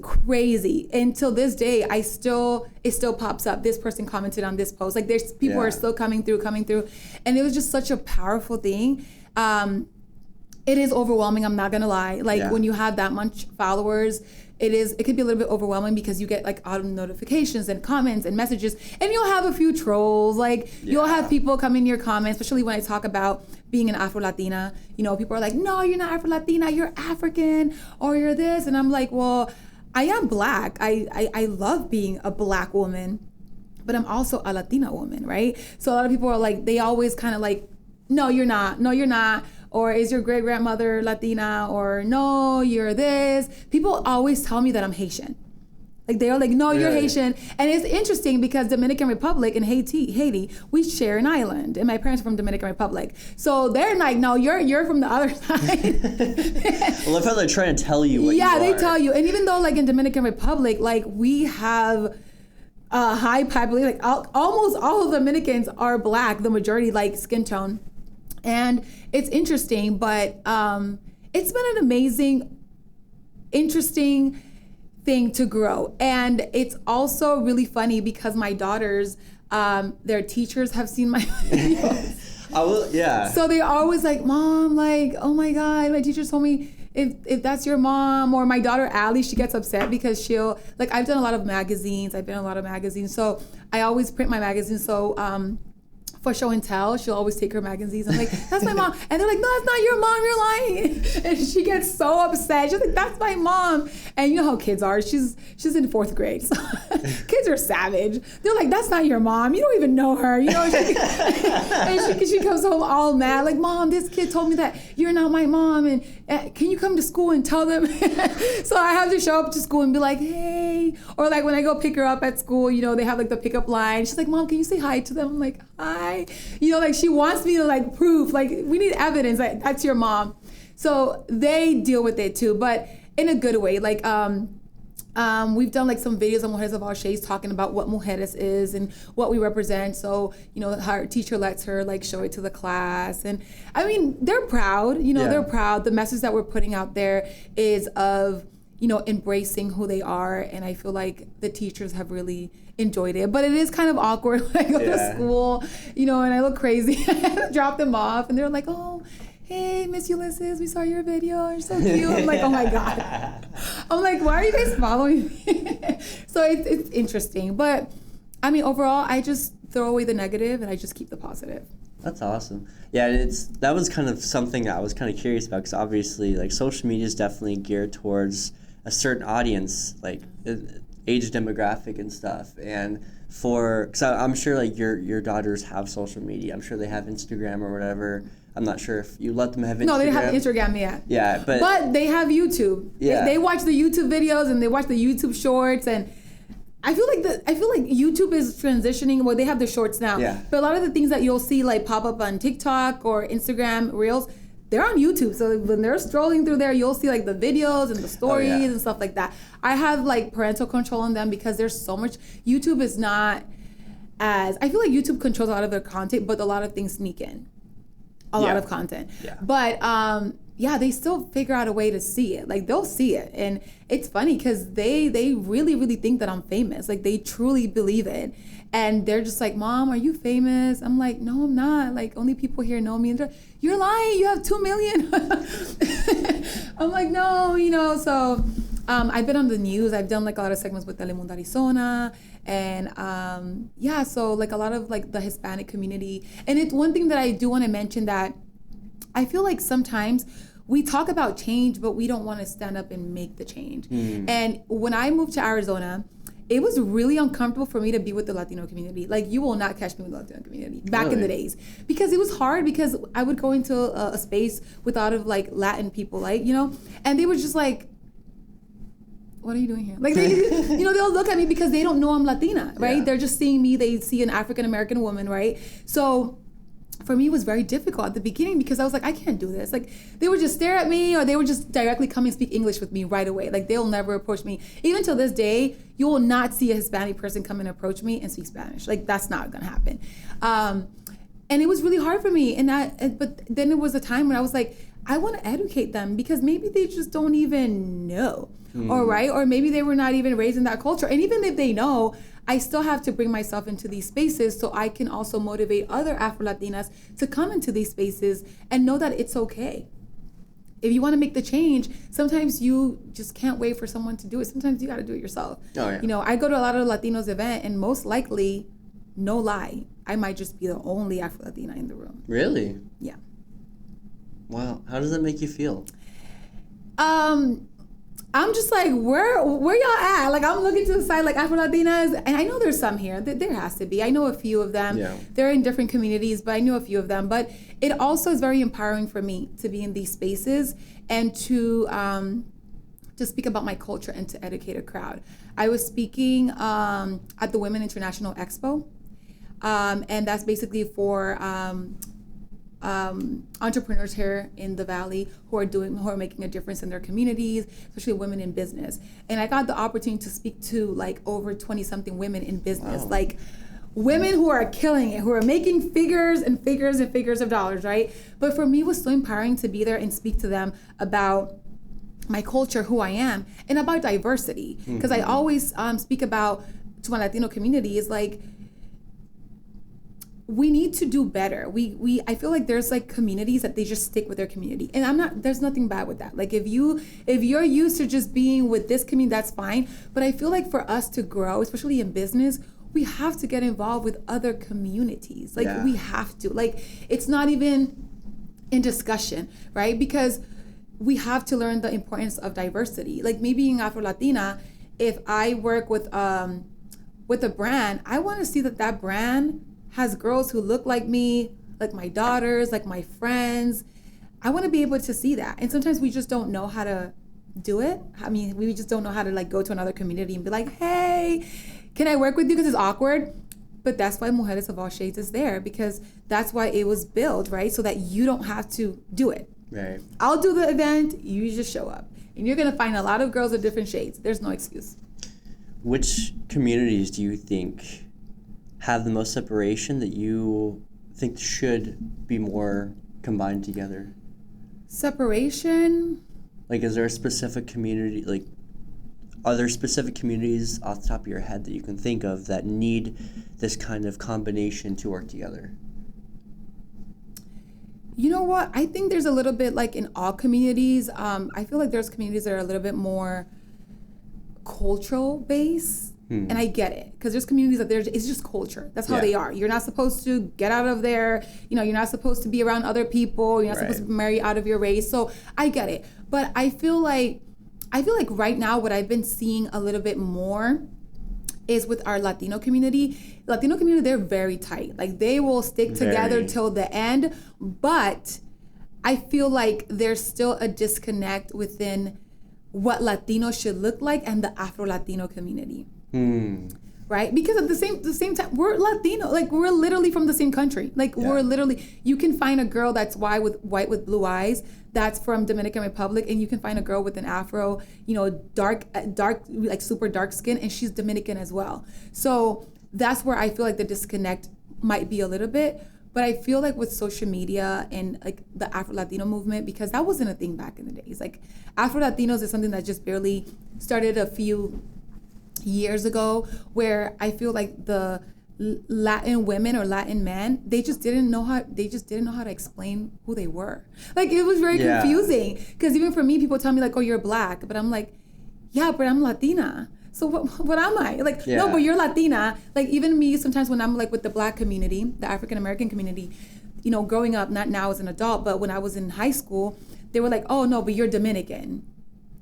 crazy. Until this day, it still pops up. This person commented on this post. Like there's people are still coming through. And it was just such a powerful thing. It is overwhelming, I'm not gonna lie. Like when you have that much followers, it could be a little bit overwhelming because you get like auto notifications and comments and messages, and you'll have a few trolls. Like you'll have people come in your comments, especially when I talk about being an Afro-Latina. People are like, no, you're not Afro-Latina, you're African, or you're this. And I'm like, well, I am Black. I love being a Black woman, but I'm also a Latina woman, right? So a lot of people are like, they always kind of like, no, you're not. No, you're not. Or is your great grandmother Latina? Or no, you're this. People always tell me that I'm Haitian. Like they're like, no, you're Haitian. And it's interesting because Dominican Republic and Haiti, we share an island. And my parents are from Dominican Republic. So they're like, no, you're from the other side. Well, that's how they're trying to tell you what you are. Yeah, they tell you. And even though like in Dominican Republic, like we have a high population, like almost all of Dominicans are Black, the majority like skin tone. And it's interesting, but it's been an amazing, interesting thing to grow. And it's also really funny because my daughters, their teachers have seen my videos. So they're always like, Mom, like, oh my God, my teacher told me if that's your mom. Or my daughter, Allie, she gets upset because she'll, like, I've done a lot of magazines. I've been in a lot of magazines. So I always print my magazines. So, for show and tell, she'll always take her magazines. I'm like, that's my mom. And they're like, no, that's not your mom, you're lying. And she gets so upset. She's like, that's my mom. And you know how kids are. She's in 4th grade. So kids are savage. They're like, that's not your mom. You don't even know her. And she comes home all mad. Like, Mom, this kid told me that you're not my mom. And can you come to school and tell them? So I have to show up to school and be like, hey. Or like when I go pick her up at school, they have like the pickup line. She's like, Mom, can you say hi to them? I'm like, hi. Like she wants me to like prove, like we need evidence that that's your mom. So they deal with it too, but in a good way. Like we've done like some videos on Mujeres of All Shades talking about what Mujeres is and what we represent. So, her teacher lets her like show it to the class. And I mean, they're proud, they're proud. The message that we're putting out there is of, embracing who they are. And I feel like the teachers have really enjoyed it. But it is kind of awkward when I go to school, and I look crazy. I drop them off and they're like, oh, hey, Miss Ulises, we saw your video. You're so cute. I'm like, oh my God. I'm like, why are you guys following me? So it's interesting. But I mean, overall, I just throw away the negative and I just keep the positive. That's awesome. Yeah, that was kind of something that I was kind of curious about because obviously, like, social media is definitely geared towards a certain audience, like age demographic and stuff. And because I'm sure like your daughters have social media. I'm sure they have Instagram or whatever. I'm not sure if you let them have Instagram. No, they have Instagram yet. Yeah, but they have YouTube. Yeah, they watch the YouTube videos and they watch the YouTube shorts. And I feel like YouTube is transitioning. Well, they have the shorts now. Yeah. But a lot of the things that you'll see like pop up on TikTok or Instagram Reels, they're on YouTube. So when they're scrolling through there, you'll see like the videos and the stories and stuff like that. I have like parental control on them because there's so much. YouTube is not I feel like YouTube controls a lot of their content, but a lot of things sneak in. A lot of content. Yeah. But they still figure out a way to see it. Like they'll see it. And it's funny because they really, really think that I'm famous. Like they truly believe it. And they're just like, Mom, are you famous? I'm like, no, I'm not. Like only people here know me. And they're like, you're lying. You have 2 million. I'm like, no, so I've been on the news. I've done like a lot of segments with Telemundo Arizona. And so like a lot of like the Hispanic community. And it's one thing that I do want to mention that I feel like sometimes we talk about change, but we don't want to stand up and make the change. And when I moved to Arizona, it was really uncomfortable for me to be with the Latino community. Like you will not catch me with the Latino community back in the days, because it was hard because I would go into a space with a lot of like Latin people, like, and they were just like, what are you doing here? Like, they'll look at me because they don't know I'm Latina, right? Yeah. They're just seeing me. They see an African-American woman, right? So for me, it was very difficult at the beginning because I was like, I can't do this. Like, they would just stare at me, or they would just directly come and speak English with me right away. Like, they'll never approach me. Even till this day, you will not see a Hispanic person come and approach me and speak Spanish. Like, that's not gonna happen. And it was really hard for me. But then it was a time when I was like, I want to educate them because maybe they just don't even know, or maybe they were not even raised in that culture. And even if they know, I still have to bring myself into these spaces so I can also motivate other Afro-Latinas to come into these spaces and know that it's okay. If you want to make the change, sometimes you just can't wait for someone to do it. Sometimes you got to do it yourself. Oh, yeah. You know, I go to a lot of Latinos event, and most likely, no lie, I might just be the only Afro-Latina in the room. Really? Yeah. Wow. How does that make you feel? I'm just like, where y'all at? Like, I'm looking to the side, like, Afro-Latinas, and I know there's some here. There has to be. I know a few of them. Yeah. They're in different communities, but I know a few of them. But it also is very empowering for me to be in these spaces and to speak about my culture and to educate a crowd. I was speaking at the Women International Expo, and that's basically for entrepreneurs here in the Valley who are making a difference in their communities, especially women in business. And I got the opportunity to speak to like over 20-something women in business, wow. Like women who are killing it, who are making figures and figures and figures of dollars, right? But for me, it was so empowering to be there and speak to them about my culture, who I am, and about diversity. Because I always speak about, to my Latino community, is like, we need to do better. I feel like there's like communities that they just stick with their community. And there's nothing bad with that. Like, if you're used to just being with this community, that's fine. But I feel like for us to grow, especially in business, we have to get involved with other communities. Like, yeah. We have to. Like, it's not even in discussion, right? Because we have to learn the importance of diversity. Like, me being Afro-Latina, if I work with a brand, I want to see that brand has girls who look like me, like my daughters, like my friends. I want to be able to see that. And sometimes we just don't know how to do it. I mean, we just don't know how to like go to another community and be like, hey, can I work with you? Because it's awkward. But that's why Mujeres of All Shades is there, because that's why it was built, right? So that you don't have to do it. Right. I'll do the event, you just show up. And you're going to find a lot of girls of different shades. There's no excuse. Which communities do you think have the most separation that you think should be more combined together? Separation? Like, is there a specific community, like, are there specific communities off the top of your head that you can think of that need this kind of combination to work together? You know what? I think there's a little bit like in all communities. I feel like there's communities that are a little bit more cultural based. And I get it, because there's communities that it's just culture. That's how they are. You're not supposed to get out of there. You know, you're not supposed to be around other people. You're not supposed to marry out of your race. So I get it. But I feel like right now what I've been seeing a little bit more is with our Latino community. Latino community, they're very tight. Like, they will stick together till the end. But I feel like there's still a disconnect within what Latino should look like and the Afro-Latino community. Right? Because at the same time, we're Latino. Like, we're literally from the same country. Like, we're literally, you can find a girl that's white with blue eyes that's from Dominican Republic, and you can find a girl with an afro, you know, dark, like super dark skin, and she's Dominican as well. So that's where I feel like the disconnect might be a little bit. But I feel like with social media and like the Afro-Latino movement, because that wasn't a thing back in the days. Like, Afro-Latinos is something that just barely started a few years ago, where I feel like the Latin women or Latin men, they just didn't know how to explain who they were. Like, it was very confusing, because even for me, people tell me like, oh, you're black, but I'm like, yeah, but I'm Latina. So what am I? Like, no, but you're Latina. Like, even me, sometimes when I'm like with the black community, the African American community, you know, growing up, not now as an adult, but when I was in high school, they were like, oh no, but you're Dominican.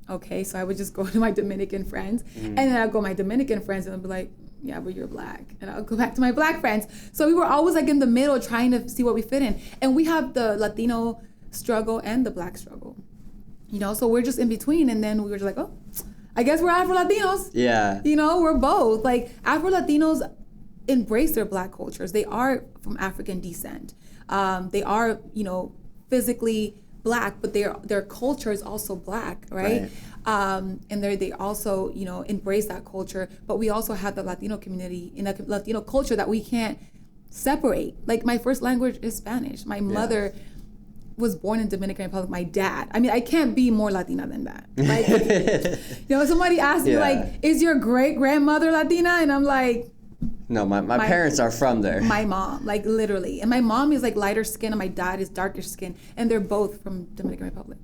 Okay, so I would just go to my Dominican friends, and then I'd go to my Dominican friends and I'd be like, yeah, but you're black. And I'll go back to my black friends. So we were always like in the middle trying to see what we fit in. And we have the Latino struggle and the black struggle, you know, so we're just in between. And then we were just like, oh, I guess we're Afro-Latinos. Yeah. You know, we're both. Like, Afro-Latinos embrace their Black cultures. They are from African descent. They are, you know, physically Black, but their culture is also Black, right? And they also, you know, embrace that culture. But we also have the Latino community in the Latino culture that we can't separate. Like, my first language is Spanish. My mother was born in Dominican Republic. My dad. I mean, I can't be more Latina than that. Like, you know, somebody asked me, like, is your great grandmother Latina? And I'm like, no, my parents are from there. My mom, like, literally. And my mom is like lighter skin and my dad is darker skin. And they're both from Dominican Republic.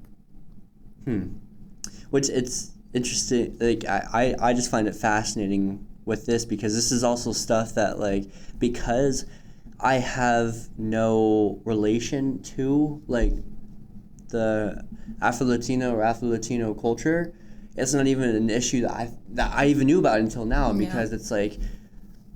Which, it's interesting. Like, I just find it fascinating with this, because this is also stuff that, like, because I have no relation to, like, the Afro-Latino or Afro-Latino culture, it's not even an issue that I even knew about until now, because it's like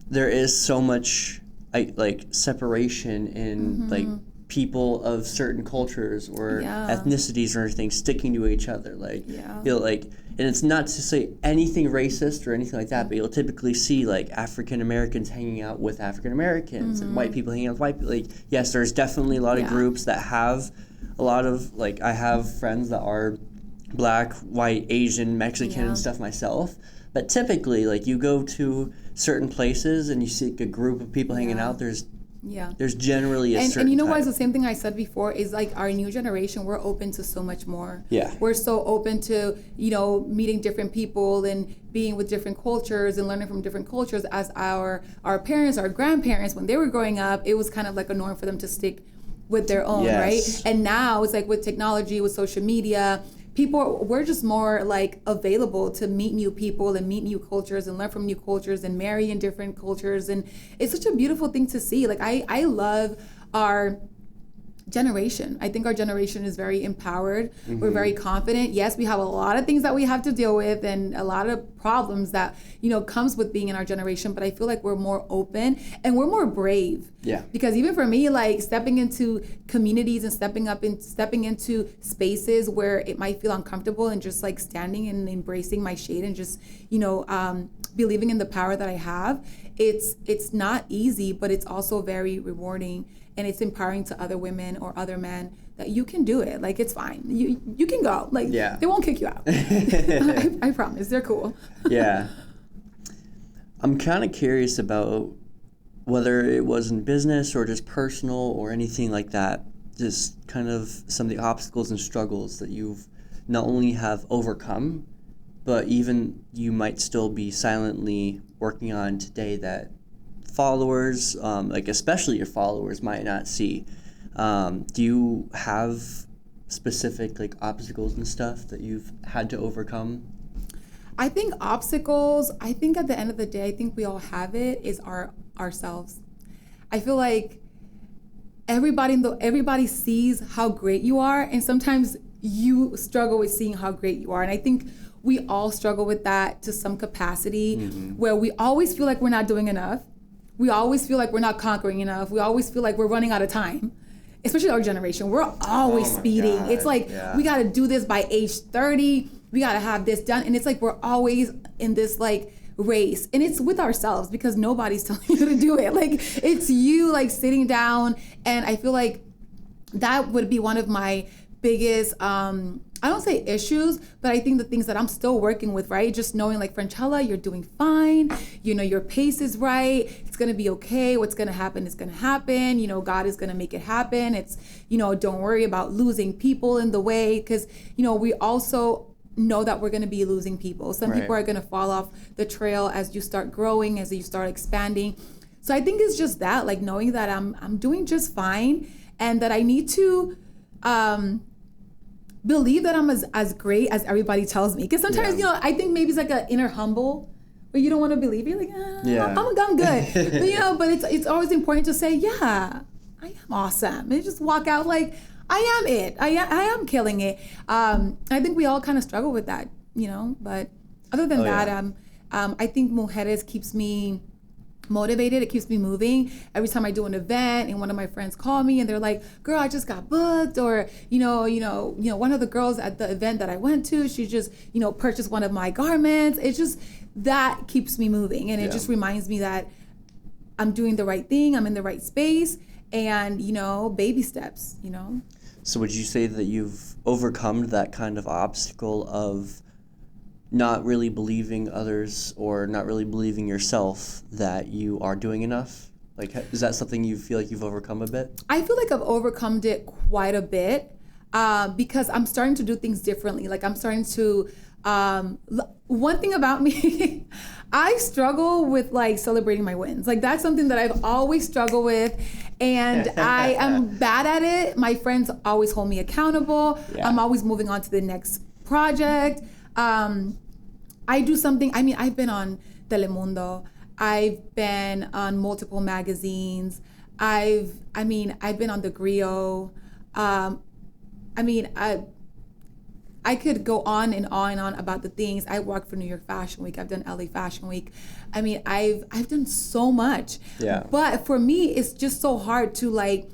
there is so much like separation in like people of certain cultures or ethnicities or anything sticking to each other, like you'll like, and it's not to say anything racist or anything like that, but you'll typically see like African Americans hanging out with African Americans and white people hanging out with white people. Like, yes, there's definitely a lot of groups that have a lot of, like, I have friends that are Black, white, Asian, Mexican and stuff myself, but typically, like, you go to certain places and you see like, a group of people hanging out, there's generally a certain and you know type. what, it's the same thing I said before, is like our new generation, we're open to so much more. We're so open to, you know, meeting different people and being with different cultures and learning from different cultures. As our parents, our grandparents, when they were growing up, it was kind of like a norm for them to stick with their own, right? And now it's like with technology, with social media, we're just more like available to meet new people and meet new cultures and learn from new cultures and marry in different cultures. And it's such a beautiful thing to see. Like, I love our generation. I think our generation is very empowered. We're very confident. Yes, we have a lot of things that we have to deal with and a lot of problems that, you know, comes with being in our generation, but I feel like we're more open and we're more brave. Because even for me, like, stepping into communities and stepping into spaces where it might feel uncomfortable and just like standing and embracing my shade and just, you know, believing in the power that I have, it's not easy, but it's also very rewarding. And it's empowering to other women or other men that you can do it. Like, it's fine. You can go. Like, they won't kick you out. I promise. They're cool. I'm kind of curious about whether it was in business or just personal or anything like that, just kind of some of the obstacles and struggles that you've not only have overcome, but even you might still be silently working on today that followers, like especially your followers, might not see. Do you have specific like obstacles and stuff that you've had to overcome? I think obstacles, I think at the end of the day, I think we all have it, is ourselves. I feel like everybody sees how great you are, and sometimes you struggle with seeing how great you are. And I think we all struggle with that to some capacity, where we always feel like we're not doing enough. We always feel like we're not conquering enough. We always feel like we're running out of time, especially our generation. We're always speeding. It's like, we got to do this by age 30. We got to have this done. And it's like, we're always in this like race, and it's with ourselves because nobody's telling you to do it. Like, it's you like sitting down. And I feel like that would be one of my biggest, I don't say issues, but I think the things that I'm still working with, right? Just knowing like, Franchela, you're doing fine. You know, your pace is right. It's going to be okay. What's going to happen is going to happen. You know, God is going to make it happen. It's, you know, don't worry about losing people in the way. Because, you know, we also know that we're going to be losing people. Some people are going to fall off the trail as you start growing, as you start expanding. So I think it's just that, like, knowing that I'm doing just fine, and that I need to, believe that I'm as great as everybody tells me. Because sometimes, you know, I think maybe it's like an inner humble, where you don't want to believe. You're like, I'm good. But, you know, but it's always important to say, yeah, I am awesome. And just walk out like, I am it. I am killing it. I think we all kind of struggle with that, you know. But other than that, I think Mujeres keeps me motivated. It keeps me moving. Every time I do an event and one of my friends call me and they're like, girl, I just got booked, or one of the girls at the event that I went to, she just purchased one of my garments. It's just that keeps me moving, and it just reminds me that I'm doing the right thing, I'm in the right space, and baby steps. So would you say that you've overcome that kind of obstacle of not really believing others or not really believing yourself that you are doing enough? Like, is that something you feel like you've overcome a bit? I feel like I've overcome it quite a bit because I'm starting to do things differently. Like, I'm starting to, one thing about me, I struggle with like celebrating my wins. Like, that's something that I've always struggled with, and I am bad at it. My friends always hold me accountable. Yeah. I'm always moving on to the next project. I do something, I've been on Telemundo. I've been on multiple magazines. I've been on the Griot. I could go on and on and on about the things. I worked for New York Fashion Week. I've done LA Fashion Week. I've done so much. Yeah. But for me, it's just so hard to like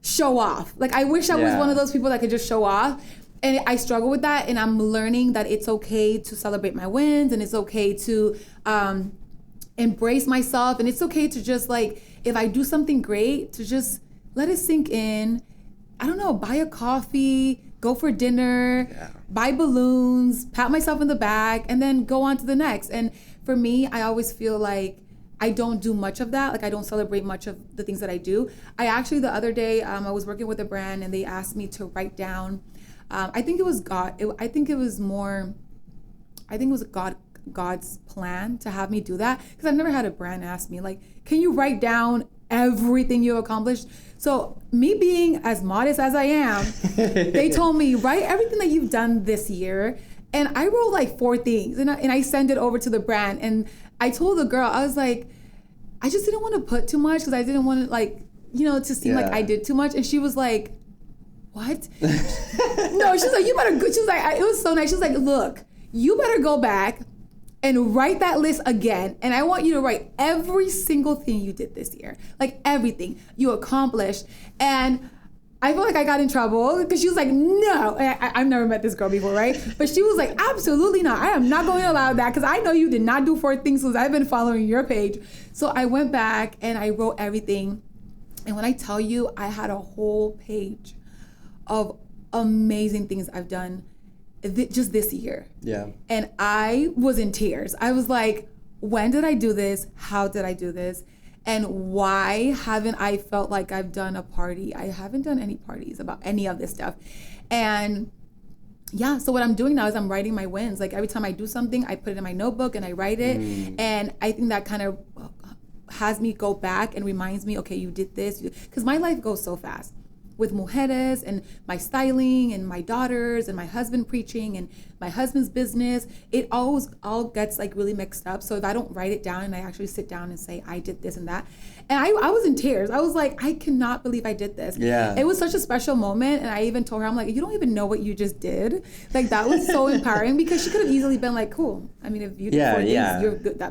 show off. Like, I wish I was one of those people that could just show off. And I struggle with that, and I'm learning that it's okay to celebrate my wins, and it's okay to embrace myself, and it's okay to just like, if I do something great, to just let it sink in. I don't know, buy a coffee, go for dinner, buy balloons, pat myself in the back, and then go on to the next. And for me, I always feel like I don't do much of that. Like, I don't celebrate much of the things that I do. I actually, the other day, I was working with a brand, and they asked me to write down, I think it was God's plan to have me do that, because I've never had a brand ask me, like, can you write down everything you accomplished? So me being as modest as I am, they told me, write everything that you've done this year. And I wrote like 4 things, and I sent it over to the brand. And I told the girl, I was like, I just didn't want to put too much, because I didn't want to like, to seem like I did too much. And she was like, what? No, she's like, you better go. She was like, it was so nice. She was like, look, you better go back and write that list again. And I want you to write every single thing you did this year. Like, everything you accomplished. And I feel like I got in trouble because she was like, no. I've never met this girl before, right? But she was like, absolutely not. I am not going to allow that, because I know you did not do 4 things since I've been following your page. So I went back and I wrote everything. And when I tell you, I had a whole page of amazing things I've done just this year. Yeah. And I was in tears. I was like, when did I do this? How did I do this? And why haven't I felt like I've done a party? I haven't done any parties about any of this stuff. And yeah, so what I'm doing now is I'm writing my wins. Like, every time I do something, I put it in my notebook and I write it. And I think that kind of has me go back and reminds me, okay, you did this. Because my life goes so fast. With Mujeres and my styling and my daughters and my husband preaching and my husband's business, it all gets like really mixed up. So if I don't write it down and I actually sit down and say, I did this and that. And I was in tears. I was like, I cannot believe I did this. Yeah. It was such a special moment. And I even told her, I'm like, you don't even know what you just did. Like, that was so empowering, because she could have easily been like, cool. I mean, if you did 4 things, you're good.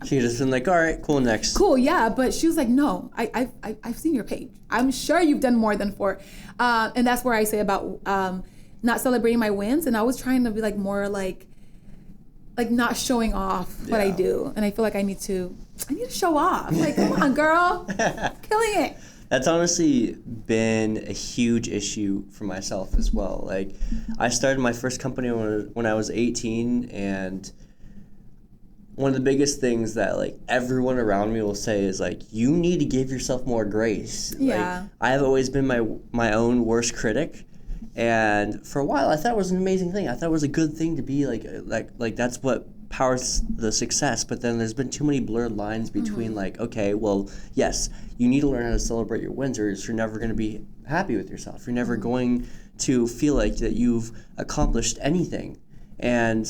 She just been like, all right, cool, next. Cool, yeah. But she was like, no, I've seen your page. I'm sure you've done more than 4. And that's where I say about not celebrating my wins. And I was trying to be like more like not showing off what I do. And I feel like I need to show off. Like, come on, girl, killing it. That's honestly been a huge issue for myself as well. Like, I started my first company when I was 18, and one of the biggest things that like everyone around me will say is like, you need to give yourself more grace. Yeah. Like, I have always been my own worst critic, and for a while I thought it was an amazing thing. I thought it was a good thing to be like that's what powers the success. But then there's been too many blurred lines between like, okay, well, yes, you need to learn how to celebrate your wins, or you're never going to be happy with yourself. You're never going to feel like that you've accomplished anything. And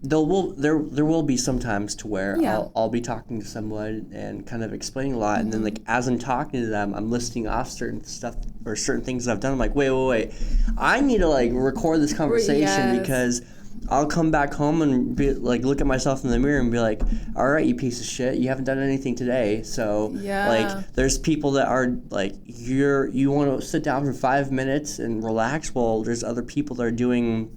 there will be some times to where I'll be talking to someone and kind of explaining a lot, and then like as I'm talking to them, I'm listing off certain stuff or certain things that I've done. I'm like, wait, I need to like record this conversation because I'll come back home and be like, look at myself in the mirror and be like, all right, you piece of shit, you haven't done anything today. So like, there's people that are like, you want to sit down for 5 minutes and relax. Well, there's other people that are doing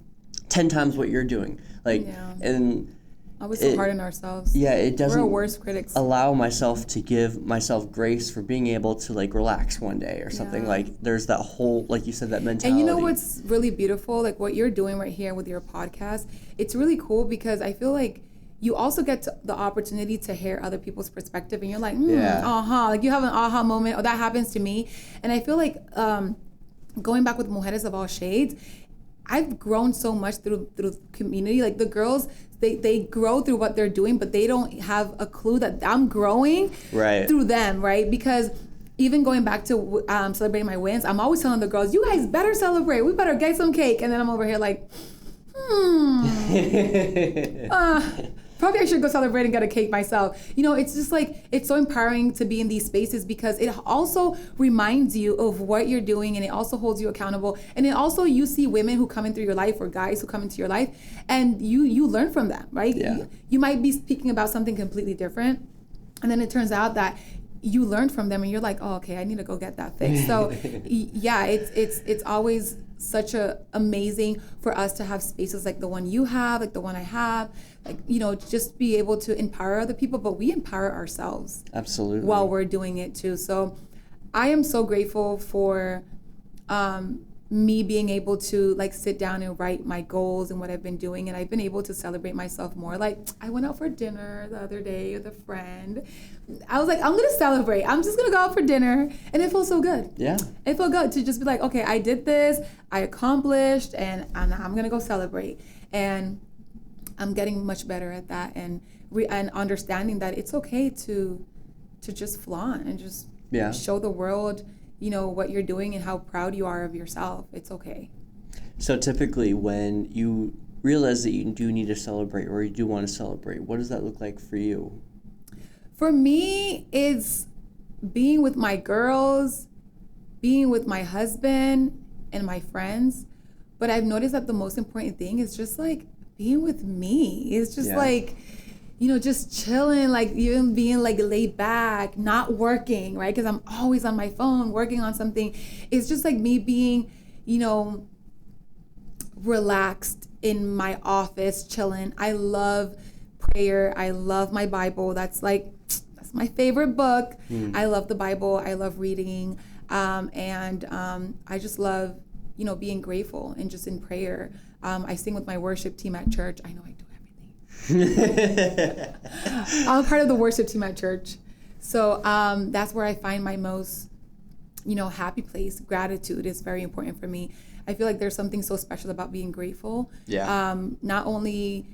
10 times what you're doing. Like, and always so hard on ourselves. Yeah, it doesn't. We're our worst critics. Allow myself to give myself grace for being able to like relax one day or something. Like there's that whole, like you said, that mentality. And you know what's really beautiful? Like what you're doing right here with your podcast, it's really cool because I feel like you also get the opportunity to hear other people's perspective, and you're like, like you have an aha moment. Oh, that happens to me. And I feel like going back with Mujeres of All Shades, I've grown so much through community. Like the girls, they grow through what they're doing, but they don't have a clue that I'm growing through them, right? Because even going back to celebrating my wins, I'm always telling the girls, you guys better celebrate. We better get some cake. And then I'm over here like, probably I should go celebrate and get a cake myself. You know, it's just like, it's so empowering to be in these spaces because it also reminds you of what you're doing, and it also holds you accountable. And it also, you see women who come in through your life or guys who come into your life, and you learn from them, right? Yeah. You might be speaking about something completely different, and then it turns out that you learned from them and you're like, oh, okay, I need to go get that fixed. So yeah, it's always such a amazing for us to have spaces like the one you have, like the one I have, like, you know, just be able to empower other people, but we empower ourselves. Absolutely. While we're doing it too. So I am so grateful for me being able to like sit down and write my goals and what I've been doing, and I've been able to celebrate myself more. Like I went out for dinner the other day with a friend. I was like, I'm gonna celebrate. I'm just gonna go out for dinner, and it feels so good. Yeah, it felt good to just be like, okay, I did this, I accomplished, and I'm gonna go celebrate. And I'm getting much better at that, and understanding that it's okay to just flaunt and just show the world, you know, what you're doing and how proud you are of yourself. It's okay. So typically when you realize that you do need to celebrate or you do want to celebrate, what does that look like for you? For me, it's being with my girls, being with my husband and my friends. But I've noticed that the most important thing is just like being with me. It's just like, you know, just chilling, like even being like laid back, not working, right? Because I'm always on my phone working on something. It's just like me being, you know, relaxed in my office, chilling. I love prayer. I love my Bible. That's my favorite book. I love the Bible. I love reading. I just love, you know, being grateful and just in prayer. I sing with my worship team at church. I know I do everything. I'm part of the worship team at church. So that's where I find my most, you know, happy place. Gratitude is very important for me. I feel like there's something so special about being grateful. Yeah. Not only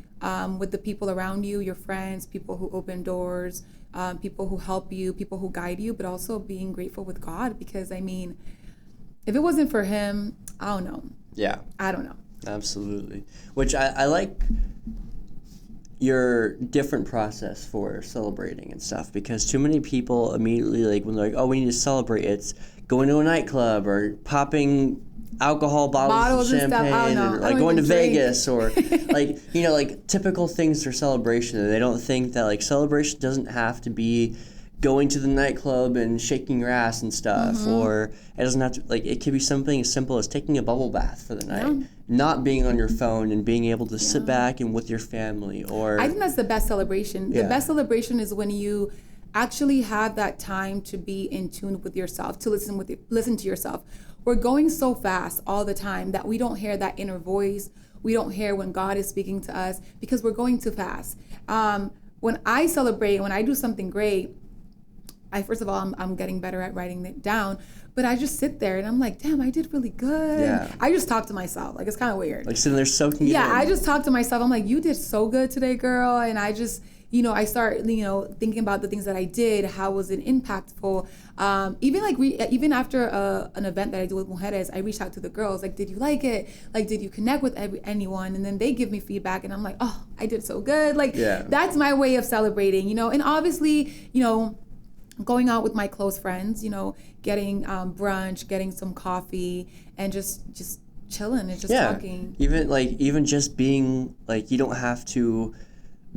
with the people around you, your friends, people who open doors, people who help you, people who guide you, but also being grateful with God. Because, I mean, if it wasn't for him, I don't know. Yeah. I don't know. Absolutely. Which I like your different process for celebrating and stuff, because too many people immediately, like, when they're like, oh, we need to celebrate, it's going to a nightclub or popping alcohol bottles of champagne and like going to Vegas or like, you know, like typical things for celebration. And they don't think that like celebration doesn't have to be going to the nightclub and shaking your ass and stuff, or it doesn't have to, like, it could be something as simple as taking a bubble bath for the night, not being on your phone and being able to sit back and with your family. Or I think that's the best celebration. The best celebration is when you actually have that time to be in tune with yourself, to listen to yourself. We're going so fast all the time that we don't hear that inner voice. We don't hear when God is speaking to us because we're going too fast. When I celebrate, when I do something great, first of all, I'm getting better at writing it down, but I just sit there and I'm like, damn, I did really good. Yeah. I just talk to myself. Like, it's kind of weird. Like sitting there soaking it in. I just talk to myself. I'm like, you did so good today, girl. And I just, you know, I start, you know, thinking about the things that I did. How was it impactful? Even after an event that I do with Mujeres, I reach out to the girls. Like, did you like it? Like, did you connect with anyone? And then they give me feedback, and I'm like, oh, I did so good. Like, that's my way of celebrating, you know. And obviously, you know, going out with my close friends, you know, getting brunch, getting some coffee, and just chilling and just talking. Even just being like, you don't have to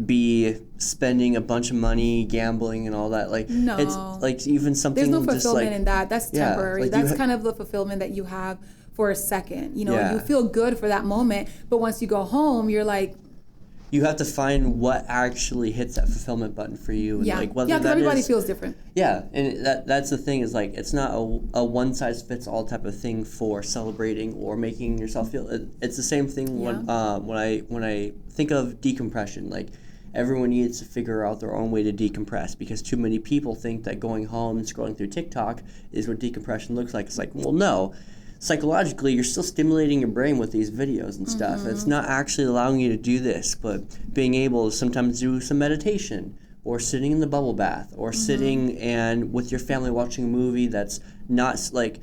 be spending a bunch of money gambling and all that. Like, no, it's like even something. There's no fulfillment just like, in that. That's temporary. Like that's kind of the fulfillment that you have for a second. You know, you feel good for that moment, but once you go home, you're like, you have to find what actually hits that fulfillment button for you. And like whether because everybody feels different. Yeah, and that's the thing is like it's not a one size fits all type of thing for celebrating or making yourself feel. It's the same thing when I think of decompression. Like everyone needs to figure out their own way to decompress because too many people think that going home and scrolling through TikTok is what decompression looks like. It's like, well, no. Psychologically, you're still stimulating your brain with these videos and stuff. Mm-hmm. It's not actually allowing you to do this, but being able to sometimes do some meditation or sitting in the bubble bath or sitting and with your family watching a movie that's not like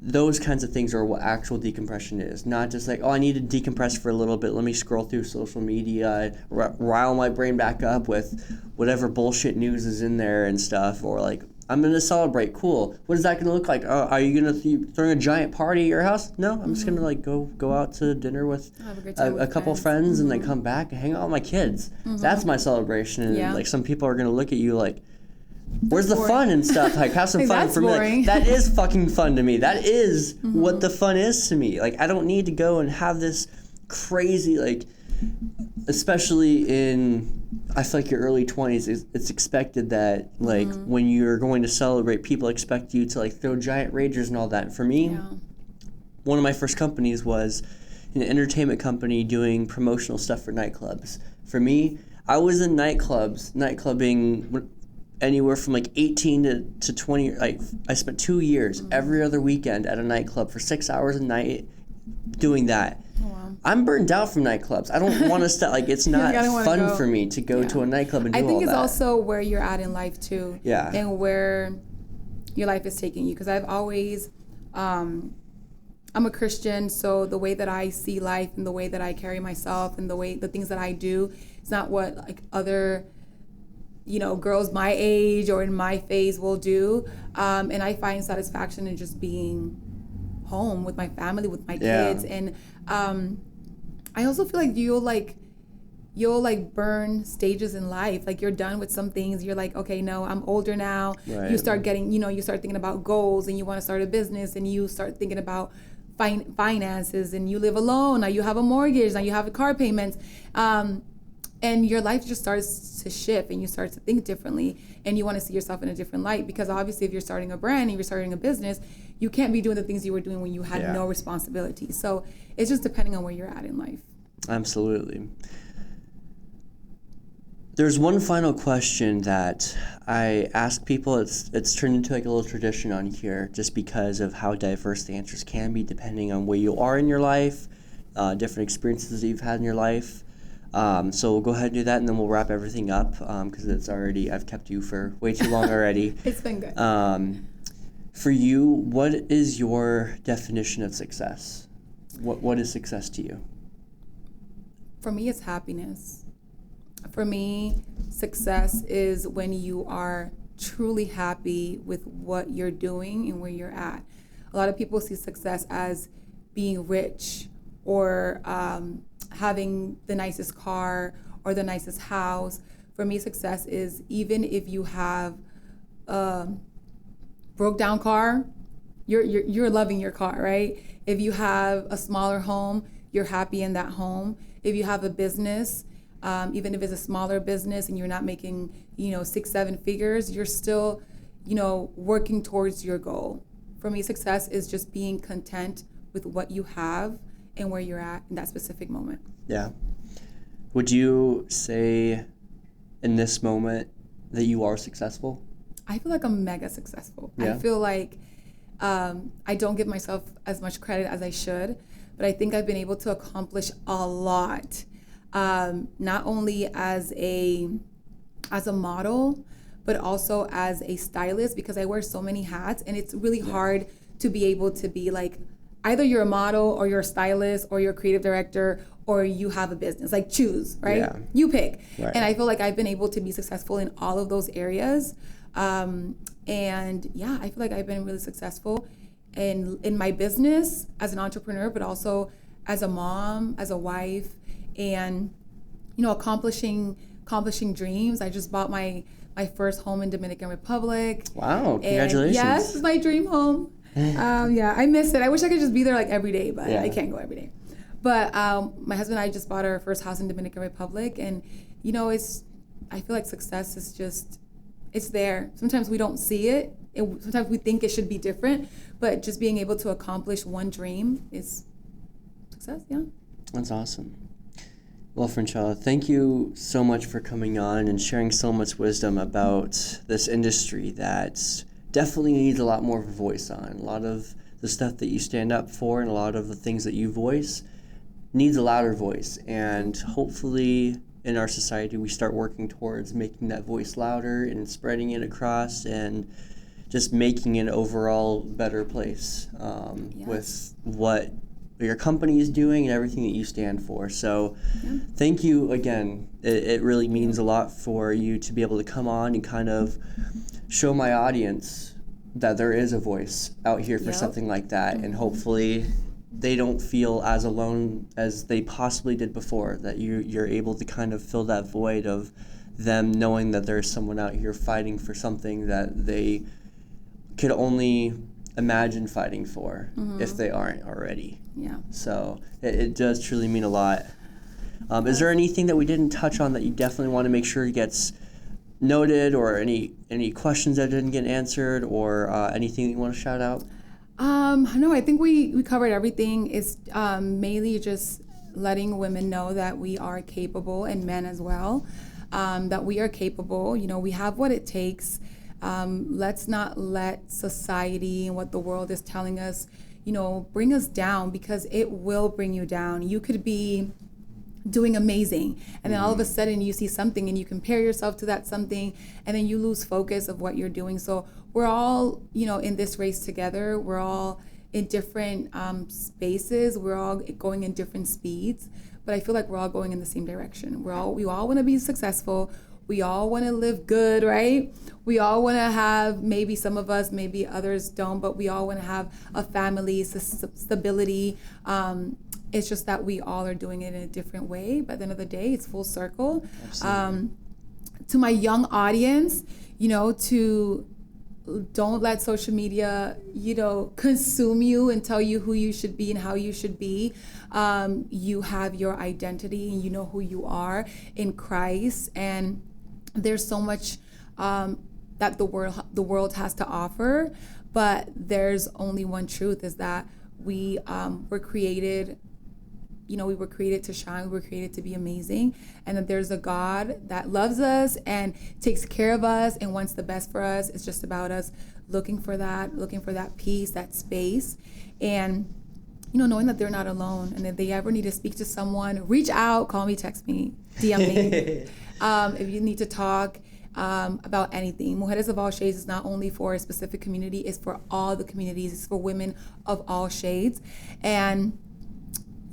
those kinds of things are what actual decompression is. Not just like, oh, I need to decompress for a little bit. Let me scroll through social media, rile my brain back up with whatever bullshit news is in there and stuff, or like, I'm going to celebrate. Cool. What is that going to look like? Are you going to throw a giant party at your house? No, I'm just going to like go out to dinner with a couple friends and then come back and hang out with my kids. That's my celebration. And like some people are going to look at you like, where's the fun and stuff? Like have some fun for me. Like, that is fucking fun to me. That is what the fun is to me. Like I don't need to go and have this crazy like, especially in I feel like your early 20s, it's expected that like when you're going to celebrate, people expect you to like throw giant ragers and all that. And for me, one of my first companies was an entertainment company doing promotional stuff for nightclubs. For me, I was in nightclubbing anywhere from like 18 to 20. Like I spent 2 years every other weekend at a nightclub for 6 hours a night doing that. Oh, wow. I'm burned out from nightclubs. I don't want to start like it's not fun for me to go to a nightclub and do all that. I think it's also where you're at in life too. Yeah. And where your life is taking you. Because I've always, I'm a Christian, so the way that I see life and the way that I carry myself and the things that I do, it's not what like other, girls my age or in my phase will do. And I find satisfaction in just being home with my family, with my kids, and I also feel like you'll burn stages in life. Like you're done with some things. You're like, okay, no, I'm older now. Right. You start getting, you start thinking about goals, and you want to start a business, and you start thinking about finances, and you live alone. Now you have a mortgage. Now you have car payments. And your life just starts to shift, and you start to think differently, and you want to see yourself in a different light, because obviously if you're starting a brand and you're starting a business, you can't be doing the things you were doing when you had no responsibility. So it's just depending on where you're at in life. Absolutely. There's one final question that I ask people. It's turned into like a little tradition on here just because of how diverse the answers can be depending on where you are in your life, different experiences that you've had in your life. So we'll go ahead and do that, and then we'll wrap everything up because I've kept you for way too long already. It's been good. For you, what is your definition of success? What is success to you? For me, it's happiness. For me, success is when you are truly happy with what you're doing and where you're at. A lot of people see success as being rich or having the nicest car or the nicest house. For me, success is even if you have a broke down car, you're loving your car, right? If you have a smaller home, you're happy in that home. If you have a business, even if it's a smaller business and you're not making 6-7 figures, you're still working towards your goal. For me, success is just being content with what you have and where you're at in that specific moment. Yeah. Would you say in this moment that you are successful? I feel like I'm mega successful. Yeah. I feel like I don't give myself as much credit as I should, but I think I've been able to accomplish a lot, not only as a model, but also as a stylist, because I wear so many hats, and it's really hard to be able to be like, either you're a model or you're a stylist or you're a creative director or you have a business. Like choose, right? Yeah. You pick. Right. And I feel like I've been able to be successful in all of those areas. And yeah, I feel like I've been really successful. in my business as an entrepreneur, but also as a mom, as a wife, and accomplishing dreams. I just bought my first home in Dominican Republic. Wow, congratulations. Yes, it's my dream home. I miss it. I wish I could just be there like every day, but I can't go every day. But my husband and I just bought our first house in Dominican Republic, and I feel like success is just, it's there. Sometimes we don't see it. Sometimes we think it should be different, but just being able to accomplish one dream is success, yeah. That's awesome. Well, Franchela, thank you so much for coming on and sharing so much wisdom about this industry that definitely needs a lot more of a voice on. A lot of the stuff that you stand up for and a lot of the things that you voice needs a louder voice. And hopefully in our society we start working towards making that voice louder and spreading it across and just making an overall better place with what your company is doing and everything that you stand for. So thank you again. It really means a lot for you to be able to come on and kind of show my audience that there is a voice out here for something like that, and hopefully they don't feel as alone as they possibly did before, that you're able to kind of fill that void of them knowing that there's someone out here fighting for something that they could only imagine fighting for if they aren't already. Yeah. So it does truly mean a lot. Is there anything that we didn't touch on that you definitely want to make sure gets noted, or any questions that didn't get answered, or anything that you want to shout out? No, I think we covered everything. It's mainly just letting women know that we are capable, and men as well, that we are capable. We have what it takes. Let's not let society and what the world is telling us, bring us down, because it will bring you down. You could be doing amazing, and then all of a sudden you see something and you compare yourself to that something, and then you lose focus of what you're doing. So we're all, in this race together. We're all in different spaces. We're all going in different speeds, but I feel like we're all going in the same direction. We all want to be successful. We all want to live good, right? We all want to have, maybe some of us, maybe others don't, but we all want to have a family, stability. It's just that we all are doing it in a different way. But at the end of the day, it's full circle. To my young audience, to don't let social media, consume you and tell you who you should be and how you should be. You have your identity, and you know who you are in Christ. And there's so much that the world has to offer, but there's only one truth: is that we were created. We were created to shine. We were created to be amazing, and that there's a God that loves us and takes care of us and wants the best for us. It's just about us looking for that peace, that space, and knowing that they're not alone. And if they ever need to speak to someone, reach out, call me, text me, DM me. If you need to talk about anything, Mujeres of All Shades is not only for a specific community; it's for all the communities. It's for women of all shades, and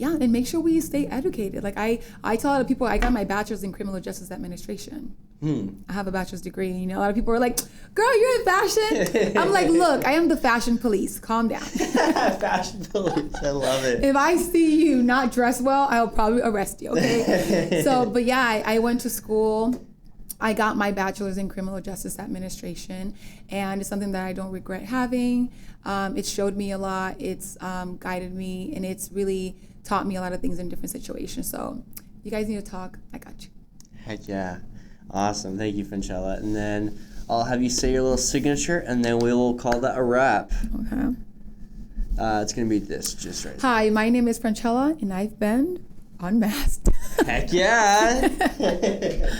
and make sure we stay educated. Like I tell a lot of people, I got my bachelor's in criminal justice administration. I have a bachelor's degree. A lot of people are like, "Girl, you're in fashion." I'm like, "Look, I am the fashion police. Calm down." Fashion police, I love it. If I see you not dressed well, I'll probably arrest you. Okay. But I went to school. I got my bachelor's in criminal justice administration, and it's something that I don't regret having. It showed me a lot. It's guided me, and it's really taught me a lot of things in different situations. So you guys need to talk, I got you. Heck yeah. Awesome. Thank you, Franchela. And then I'll have you say your little signature, and then we will call that a wrap. Okay. It's going to be this, just right. Hi, my name is Franchela, and I've been unmasked. Heck yeah.